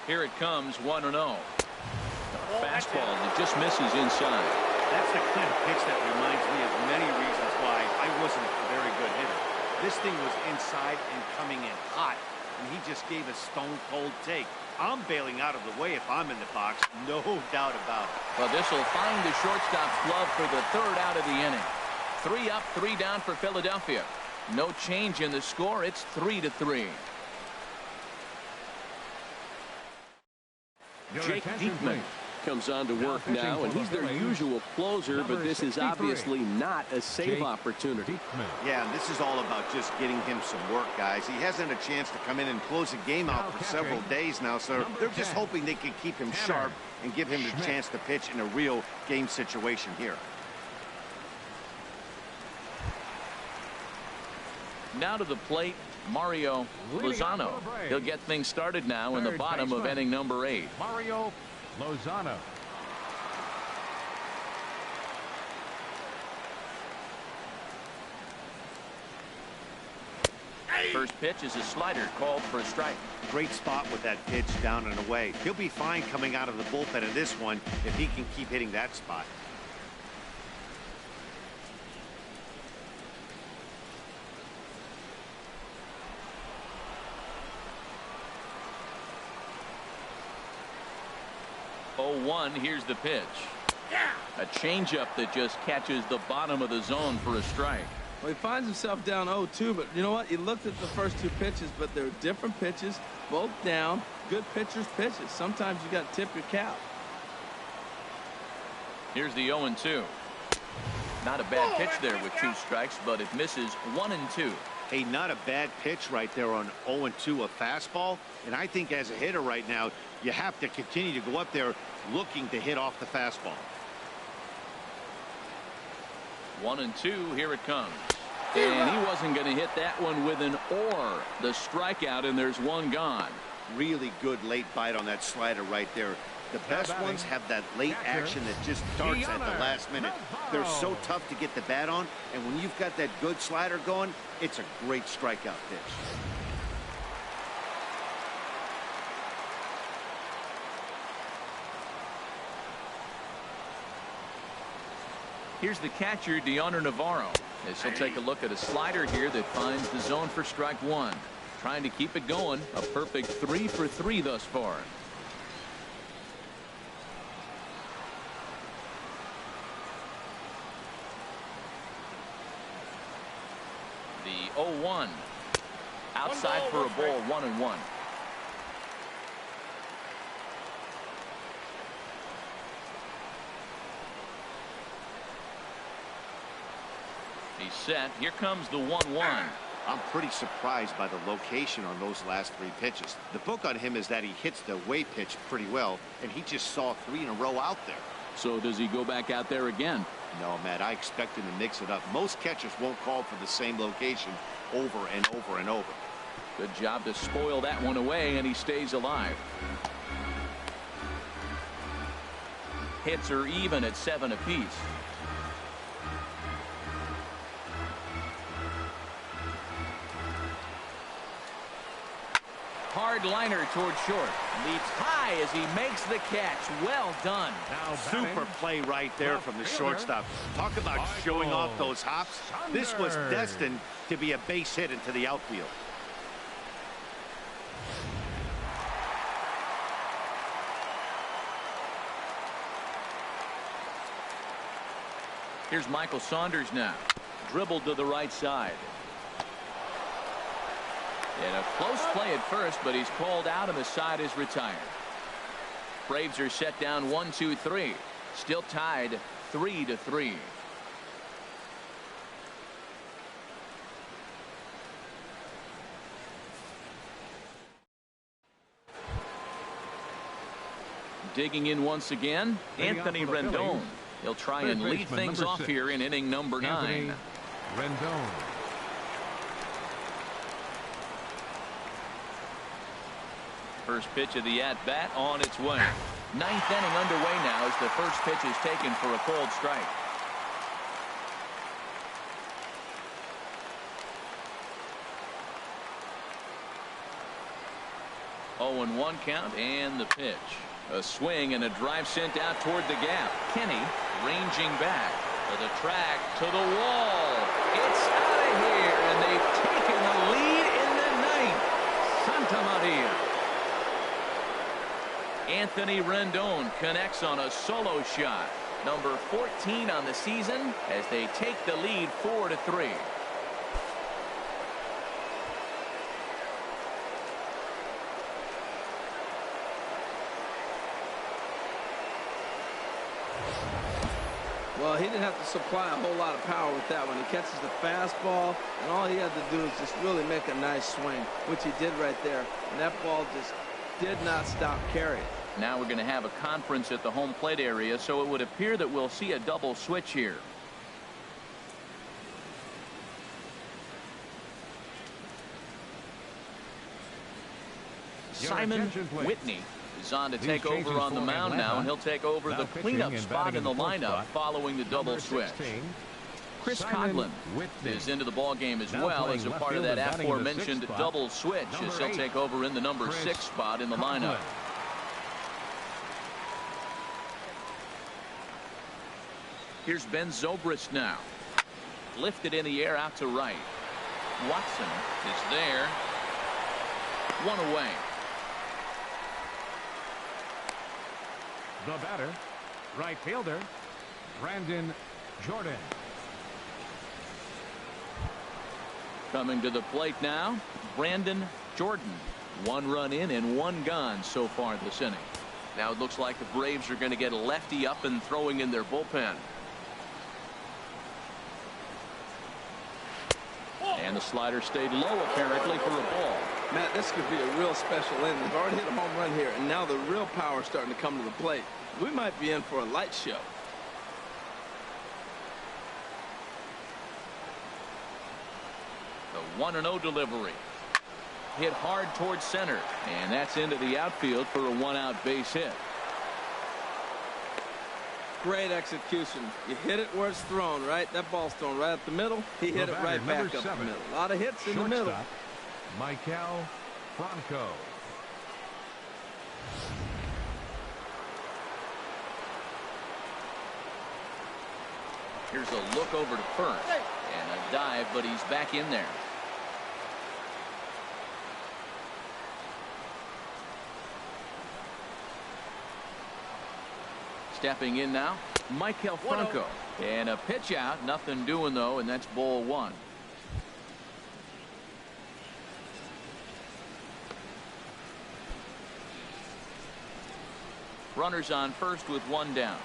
Here it comes, 1-0. Fastball that just misses inside. That's the kind of pitch that reminds me of many reasons why I wasn't a very good hitter. This thing was inside and coming in hot, and he just gave a stone-cold take. I'm bailing out of the way if I'm in the box, no doubt about it. Well, this will find the shortstop's glove for the 3rd out of the inning. 3 up, 3 down for Philadelphia. No change in the score. It's 3-3. Jake Diekman comes on to work now, and he's their usual closer, but this is obviously not a save opportunity. Yeah, and this is all about just getting him some work, guys. He hasn't a chance to come in and close the game out for several days now, so they're just hoping they can keep him sharp and give him the chance to pitch in a real game situation here. Now to the plate, Mario Lozano. He'll get things started now in the bottom of inning number 8. Mario Lozano. First pitch is a slider called for a strike. Great spot with that pitch down and away. He'll be fine coming out of the bullpen in this one if he can keep hitting that spot. Here's the pitch. A changeup that just catches the bottom of the zone for a strike. Well, he finds himself down 0-2, but you know what? He looked at the first 2 pitches, but they're different pitches, both down. Good pitchers' pitches. Sometimes you got to tip your cap. Here's the 0-2. Not a bad pitch there with 2 strikes, but it misses 1-2. Hey, not a bad pitch right there on 0-2, a fastball. And I think as a hitter right now, you have to continue to go up there looking to hit off the fastball. 1-2, here it comes. And he wasn't going to hit that one with an or. The strikeout, and there's 1 gone. Really good late bite on that slider right there. The best ones have that late action that just starts at the last minute. They're so tough to get the bat on, and when you've got that good slider going, it's a great strikeout pitch. Here's the catcher, Deoner Navarro, as he'll take a look at a slider here that finds the zone for strike 1. Trying to keep it going. A perfect 3 for 3 thus far. The 0-1. Outside for a ball, 1-1. He's set. Here comes the 1-1. I'm pretty surprised by the location on those last 3 pitches. The book on him is that he hits the away pitch pretty well, and he just saw 3 in a row out there. So does he go back out there again? No, Matt, I expect him to mix it up. Most catchers won't call for the same location over and over and over. Good job to spoil that one away, and he stays alive. Hits are even at 7 apiece. Hard liner toward short. Leaps high as he makes the catch. Well done. Super play right there from the shortstop. Talk about showing off those hops. This was destined to be a base hit into the outfield. Here's Michael Saunders now. Dribbled to the right side. And a close play at first, but he's called out and the side is retired. Braves are set down 1-2-3. Still tied 3-3. Digging in once again, Anthony Rendon. He'll try and lead things off here in inning number 9. Rendon. First pitch of the at-bat on its way. 9th inning underway now as the first pitch is taken for a cold strike. Oh, and 1 count and the pitch. A swing and a drive sent out toward the gap. Kenny ranging back to the track, to the wall. It's out of here, and they've taken the lead in the 9th. Santa Maria. Anthony Rendon connects on a solo shot. Number 14 on the season as they take the lead 4-3. Well, he didn't have to supply a whole lot of power with that one. He catches the fastball, and all he had to do is just really make a nice swing, which he did right there. And that ball just did not stop carrying. Now we're going to have a conference at the home plate area, so it would appear that we'll see a double switch here. Simon Whitney is on to take over on the mound now, and he'll take over the cleanup spot in the lineup following the double switch. Chris Coghlan is into the ball game as well as a part of that aforementioned double switch as he'll take over in the number 6 spot in the lineup. Here's Ben Zobrist now. Lifted in the air out to right. Watson is there. 1 away. The batter, right fielder, Brandon Jordan. Coming to the plate now, Brandon Jordan. 1 run in and 1 gone so far this inning. Now it looks like the Braves are going to get a lefty up and throwing in their bullpen. And the slider stayed low apparently for a ball. Matt, this could be a real special inning. They've already hit a home run here, and now the real power is starting to come to the plate. We might be in for a light show. The 1-0 delivery. Hit hard towards center, and that's into the outfield for a 1-out base hit. Great execution. You hit it where it's thrown, right? That ball's thrown right up the middle. He hit it right back up the middle. A lot of hits in the middle. Michael Franco. Here's a look over to first, and a dive, but he's back in there. Stepping in now, Michael Franco. And a pitch out, nothing doing though, and that's ball 1. Runners on first with 1 down.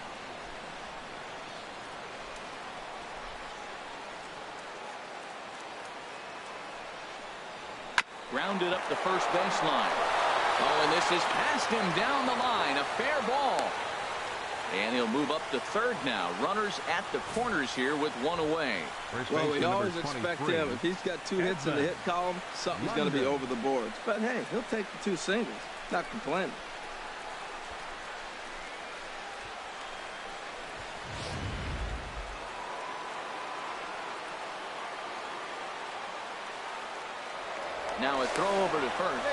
Grounded up the first baseline. Oh, and this is past him down the line. A fair ball. And he'll move up to third now. Runners at the corners here with 1 away. Well, we always expect him. If he's got 2 hits in the hit column, something's going to be over the boards. But hey, he'll take the 2 singles. Not complaining. Now a throw over to first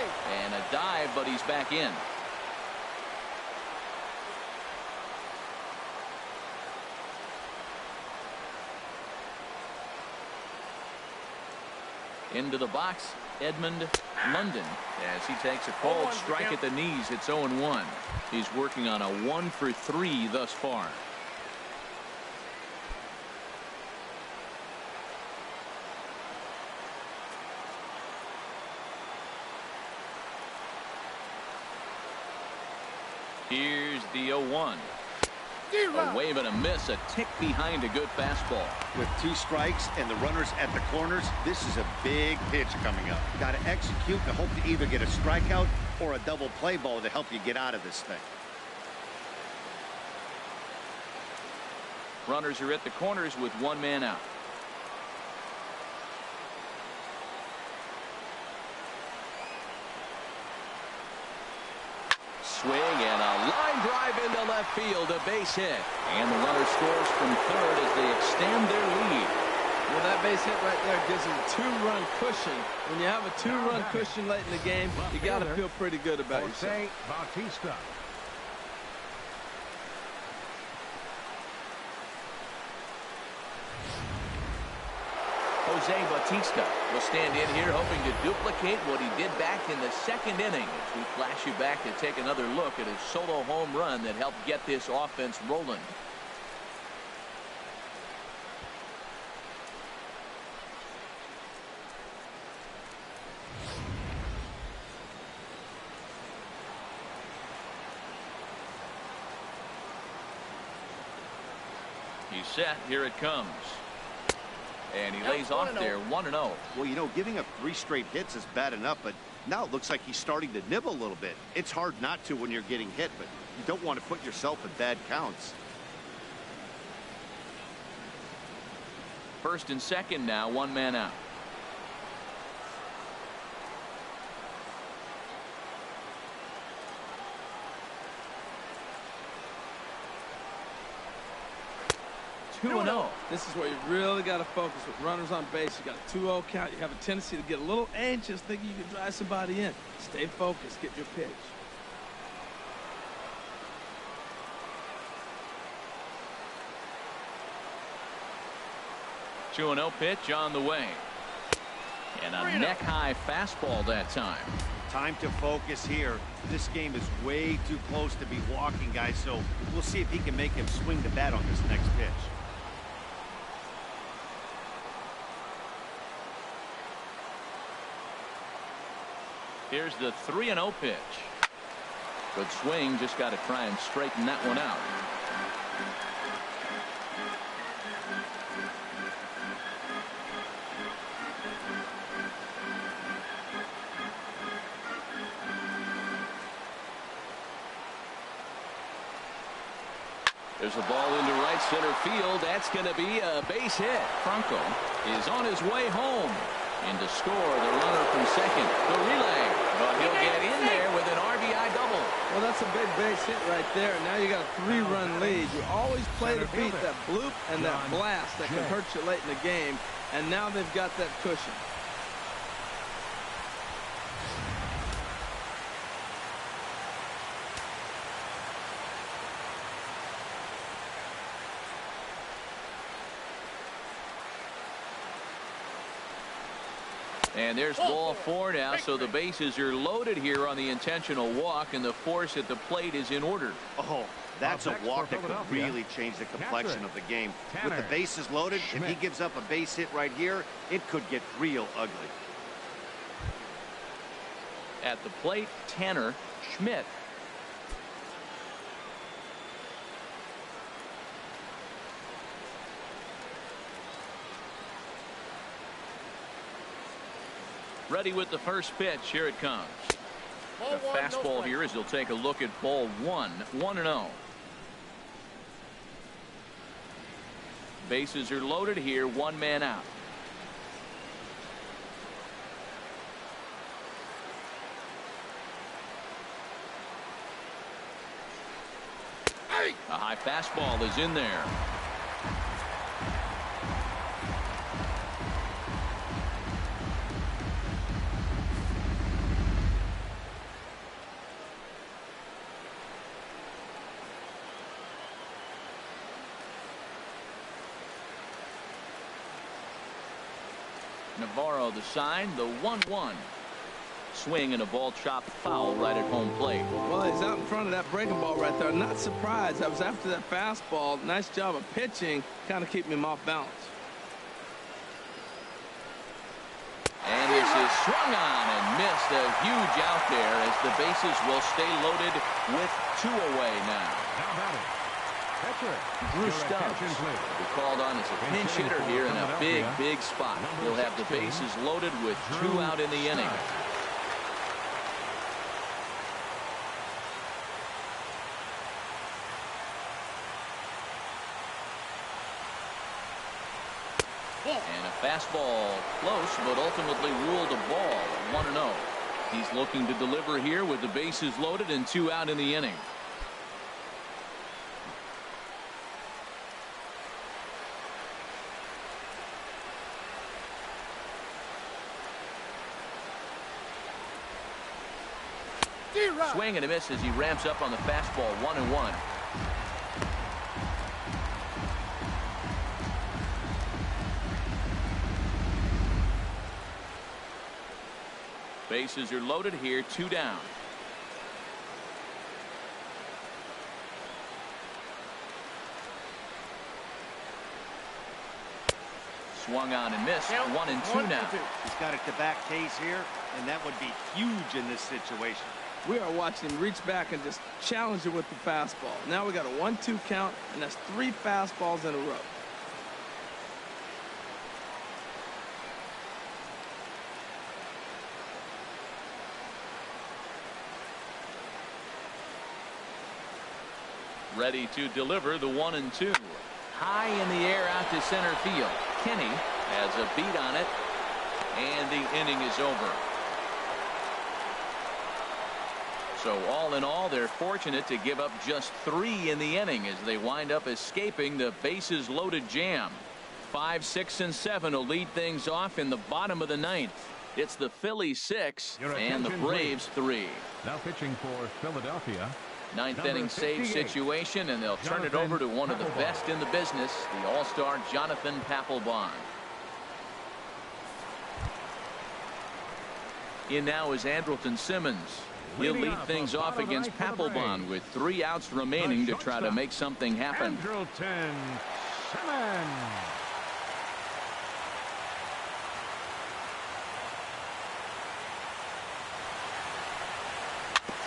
and a dive, but he's back in. Into the box, Edmund London as he takes a cold strike at the knees. It's 0-1. He's working on a 1 for 3 thus far. Here's the 0-1. A wave and a miss, a tick behind a good fastball. With 2 strikes and the runners at the corners, this is a big pitch coming up. Got to execute to hope to either get a strikeout or a double play ball to help you get out of this thing. Runners are at the corners with 1 man out. Swing and a line drive into left field, a base hit. And the runner scores from third as they extend their lead. Well, that base hit right there gives them a 2-run cushion. When you have a 2-run cushion late in the game, you got to feel pretty good about yourself. Bautista. Jose Bautista will stand in here hoping to duplicate what he did back in the 2nd inning. As we flash you back to take another look at his solo home run that helped get this offense rolling. He's set. Here it comes. And he lays off there 1-0. Well, you know, giving up 3 straight hits is bad enough, but now it looks like he's starting to nibble a little bit. It's hard not to when you're getting hit, but you don't want to put yourself in bad counts. First and second now, 1 man out. This is where you really got to focus with runners on base. You got a 2-0 count. You have a tendency to get a little anxious, thinking you can drive somebody in. Stay focused. Get your pitch. Two 2-0 pitch on the way. And a neck-high fastball that time. Time to focus here. This game is way too close to be walking, guys, so we'll see if he can make him swing the bat on this next pitch. Here's the 3-0 pitch. Good swing, just got to try and straighten that one out. There's a ball into right center field. That's going to be a base hit. Franco is on his way home. And to score, the runner from second. The relay. But he'll get in there with an RBI double. Well, that's a big base hit right there. Now you got a 3-run lead. You always play to beat that bloop and that blast that can hurt you late in the game. And now they've got that cushion. And there's ball 4 now, so the bases are loaded here on the intentional walk, and the force at the plate is in order. Oh, that's a walk that could really change the complexion of the game. With the bases loaded, if he gives up a base hit right here, it could get real ugly. At the plate, Tanner Schmidt. Ready with the first pitch. Here it comes. A fastball here as he'll take a look at ball 1. 1-0. Bases are loaded here. 1 man out. A high fastball is in there. Navarro the sign, the 1-1. Swing and a ball chopped foul right at home plate. Well, he's out in front of that breaking ball right there. Not surprised. I was after that fastball. Nice job of pitching, kind of keeping him off balance. And this is Swung on and missed. A huge out there as the bases will stay loaded with 2 away now. Now batting. Catcher. Drew Stubbs will be called on as a pinch hitter here in a big spot. He'll have the bases loaded with 2 out in the inning. And a fastball close, but ultimately ruled a ball at 1-0. He's looking to deliver here with the bases loaded and 2 out in the inning. Swing and a miss as he ramps up on the fastball. 1-1. Bases are loaded here, 2 down. Swung on and missed. 1-2 now. He's got a to-back case here, and that would be huge in this situation. We are watching him reach back and just challenge it with the fastball. Now we got a 1-2 count, and that's 3 fastballs in a row. Ready to deliver the 1-2. High in the air out to center field. Kenny has a beat on it, and the inning is over. So all in all, they're fortunate to give up just 3 in the inning as they wind up escaping the bases loaded jam. 5, 6, and 7 will lead things off in the bottom of the 9th. It's the Phillies 6 and the Braves 3. Now pitching for Philadelphia. 9th inning save situation, and they'll turn it over to one of the best in the business, the all-star Jonathan Papelbon. In now is Andrelton Simmons. He'll lead things off against Papelbon with 3 outs remaining to try to make something happen. Andrelton Simmons.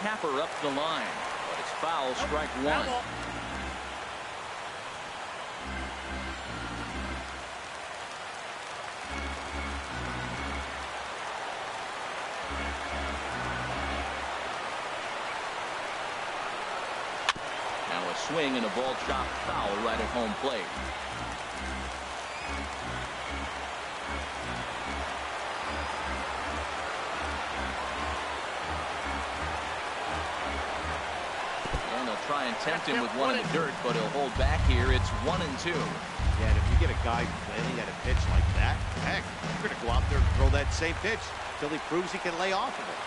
Tapper up the line, but it's foul, strike 1. Swing and a ball chopped foul right at home plate. And they'll try and tempt him with one in the dirt, but he'll hold back here. It's 1-2. Yeah, and if you get a guy planning at a pitch like that, heck, you're going to go out there and throw that same pitch until he proves he can lay off of it.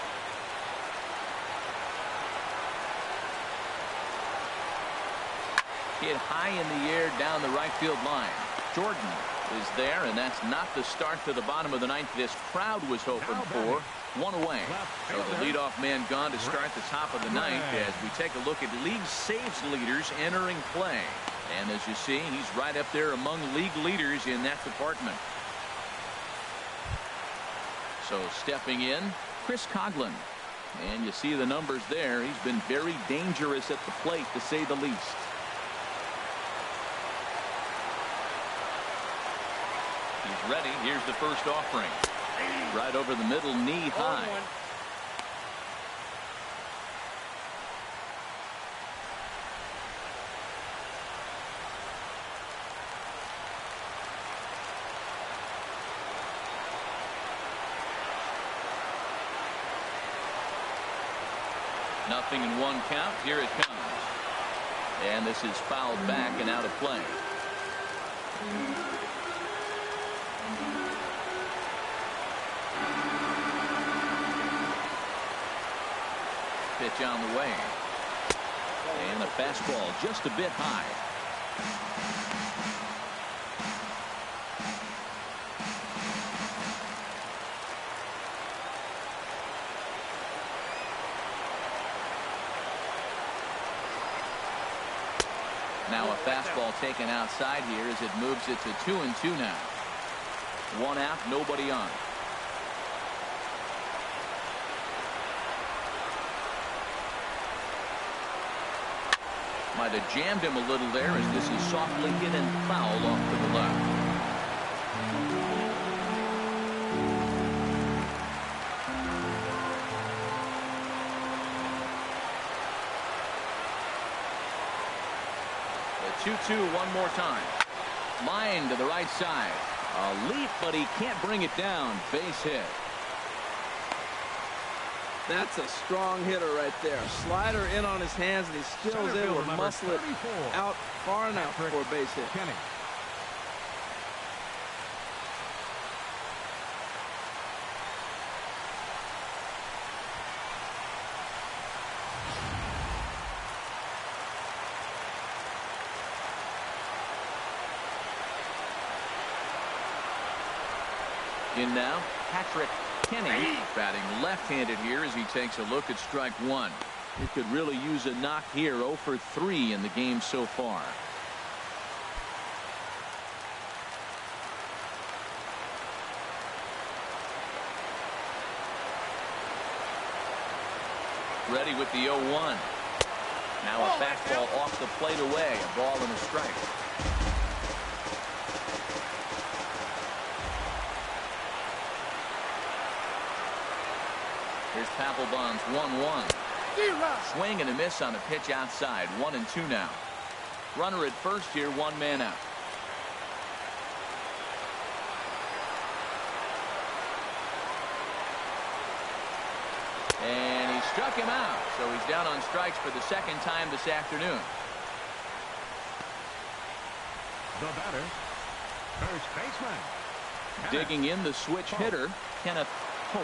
Hit high in the air down the right field line. Jordan is there, and that's not the start to the bottom of the 9th this crowd was hoping for. 1 away. So the leadoff man gone to start the top of the 9th as we take a look at league saves leaders entering play. And as you see, he's right up there among league leaders in that department. So stepping in, Chris Coghlan. And you see the numbers there. He's been very dangerous at the plate, to say the least. He's ready. Here's the first offering. Right over the middle, knee high. Nothing in 1 count. Here it comes. And this is fouled back and out of play. Pitch on the way. And a fastball just a bit high. Now a fastball taken outside here as it moves it to 2-2 now. 1 out, nobody on. Might have jammed him a little there as this is softly hit and fouled off to the left. The 2-2 one more time. Line to the right side. A leap, but he can't bring it down. Base hit. That's a strong hitter right there. Slider in on his hands, and he still is able to muscle it out far enough for a base hit. Kenny. In now, Patrick Kenny batting left-handed here as he takes a look at strike one. He could really use a knock here. 0 for 3 in the game so far. Ready with the 0-1. Now a fastball off the plate away. A ball and a strike. Here's Papelbon's 1-1. Swing and a miss on a pitch outside. 1-2 now. Runner at first here, one man out. And he struck him out. So he's down on strikes for the second time this afternoon. The batter, first baseman. Digging in the switch hitter, Kenneth Pope.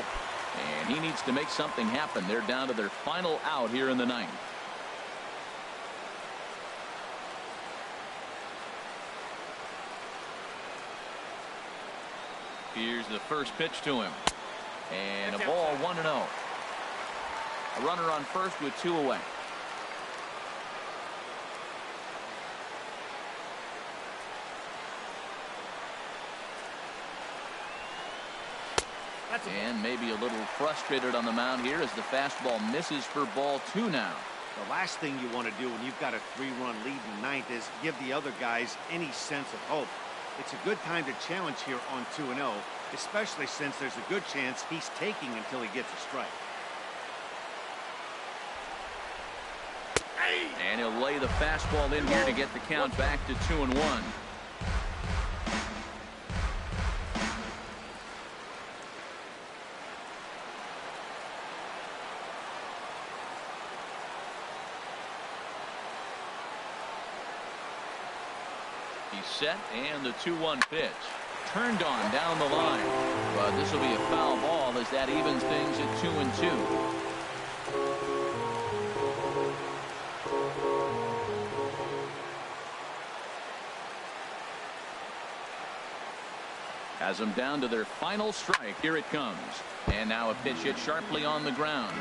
And he needs to make something happen. They're down to their final out here in the ninth. Here's the first pitch to him. And a ball 1-0. A runner on first with 2 away. And maybe a little frustrated on the mound here as the fastball misses for ball 2 now. The last thing you want to do when you've got a 3-run lead in the ninth is give the other guys any sense of hope. It's a good time to challenge here on 2-0, especially since there's a good chance he's taking until he gets a strike. And he'll lay the fastball in here to get the count back to 2-1. He's set, and the 2-1 pitch. Turned on down the line. But this will be a foul ball as that evens things at 2-2. Has them down to their final strike. Here it comes. And now a pitch hit sharply on the ground.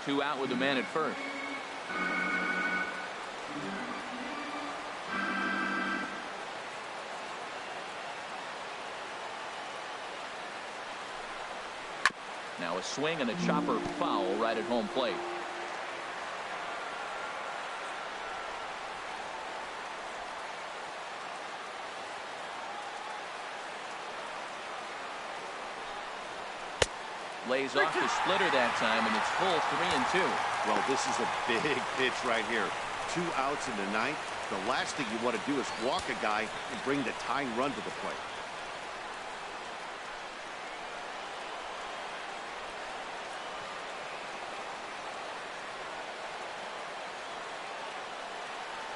2 out with the man at first. Now a swing and a chopper foul right at home plate. Lays off the splitter that time, and it's full 3-2. Well, this is a big pitch right here. 2 outs in the ninth. The last thing you want to do is walk a guy and bring the tying run to the plate.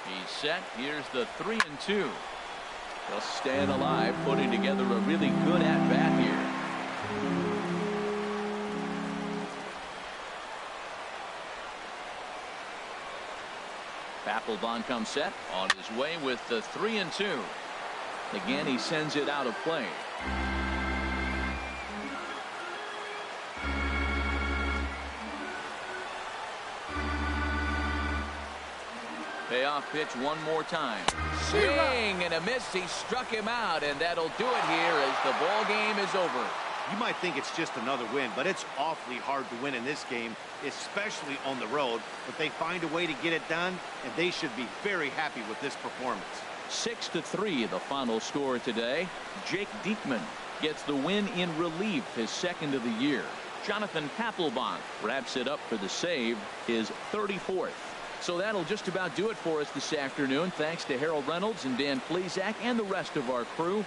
He's set. Here's the 3-2. Just staying alive, putting together a really good at-bat here. Papelbon comes set on his way with the 3-2. Again, he sends it out of play. Payoff pitch one more time. Swing and a miss. He struck him out, and that'll do it here as the ball game is over. You might think it's just another win, but it's awfully hard to win in this game, especially on the road. But they find a way to get it done, and they should be very happy with this performance. 6-3 the final score today. Jake Diekman gets the win in relief, his second of the year. Jonathan Papelbon wraps it up for the save, his 34th. So that'll just about do it for us this afternoon. Thanks to Harold Reynolds and Dan Plesac and the rest of our crew.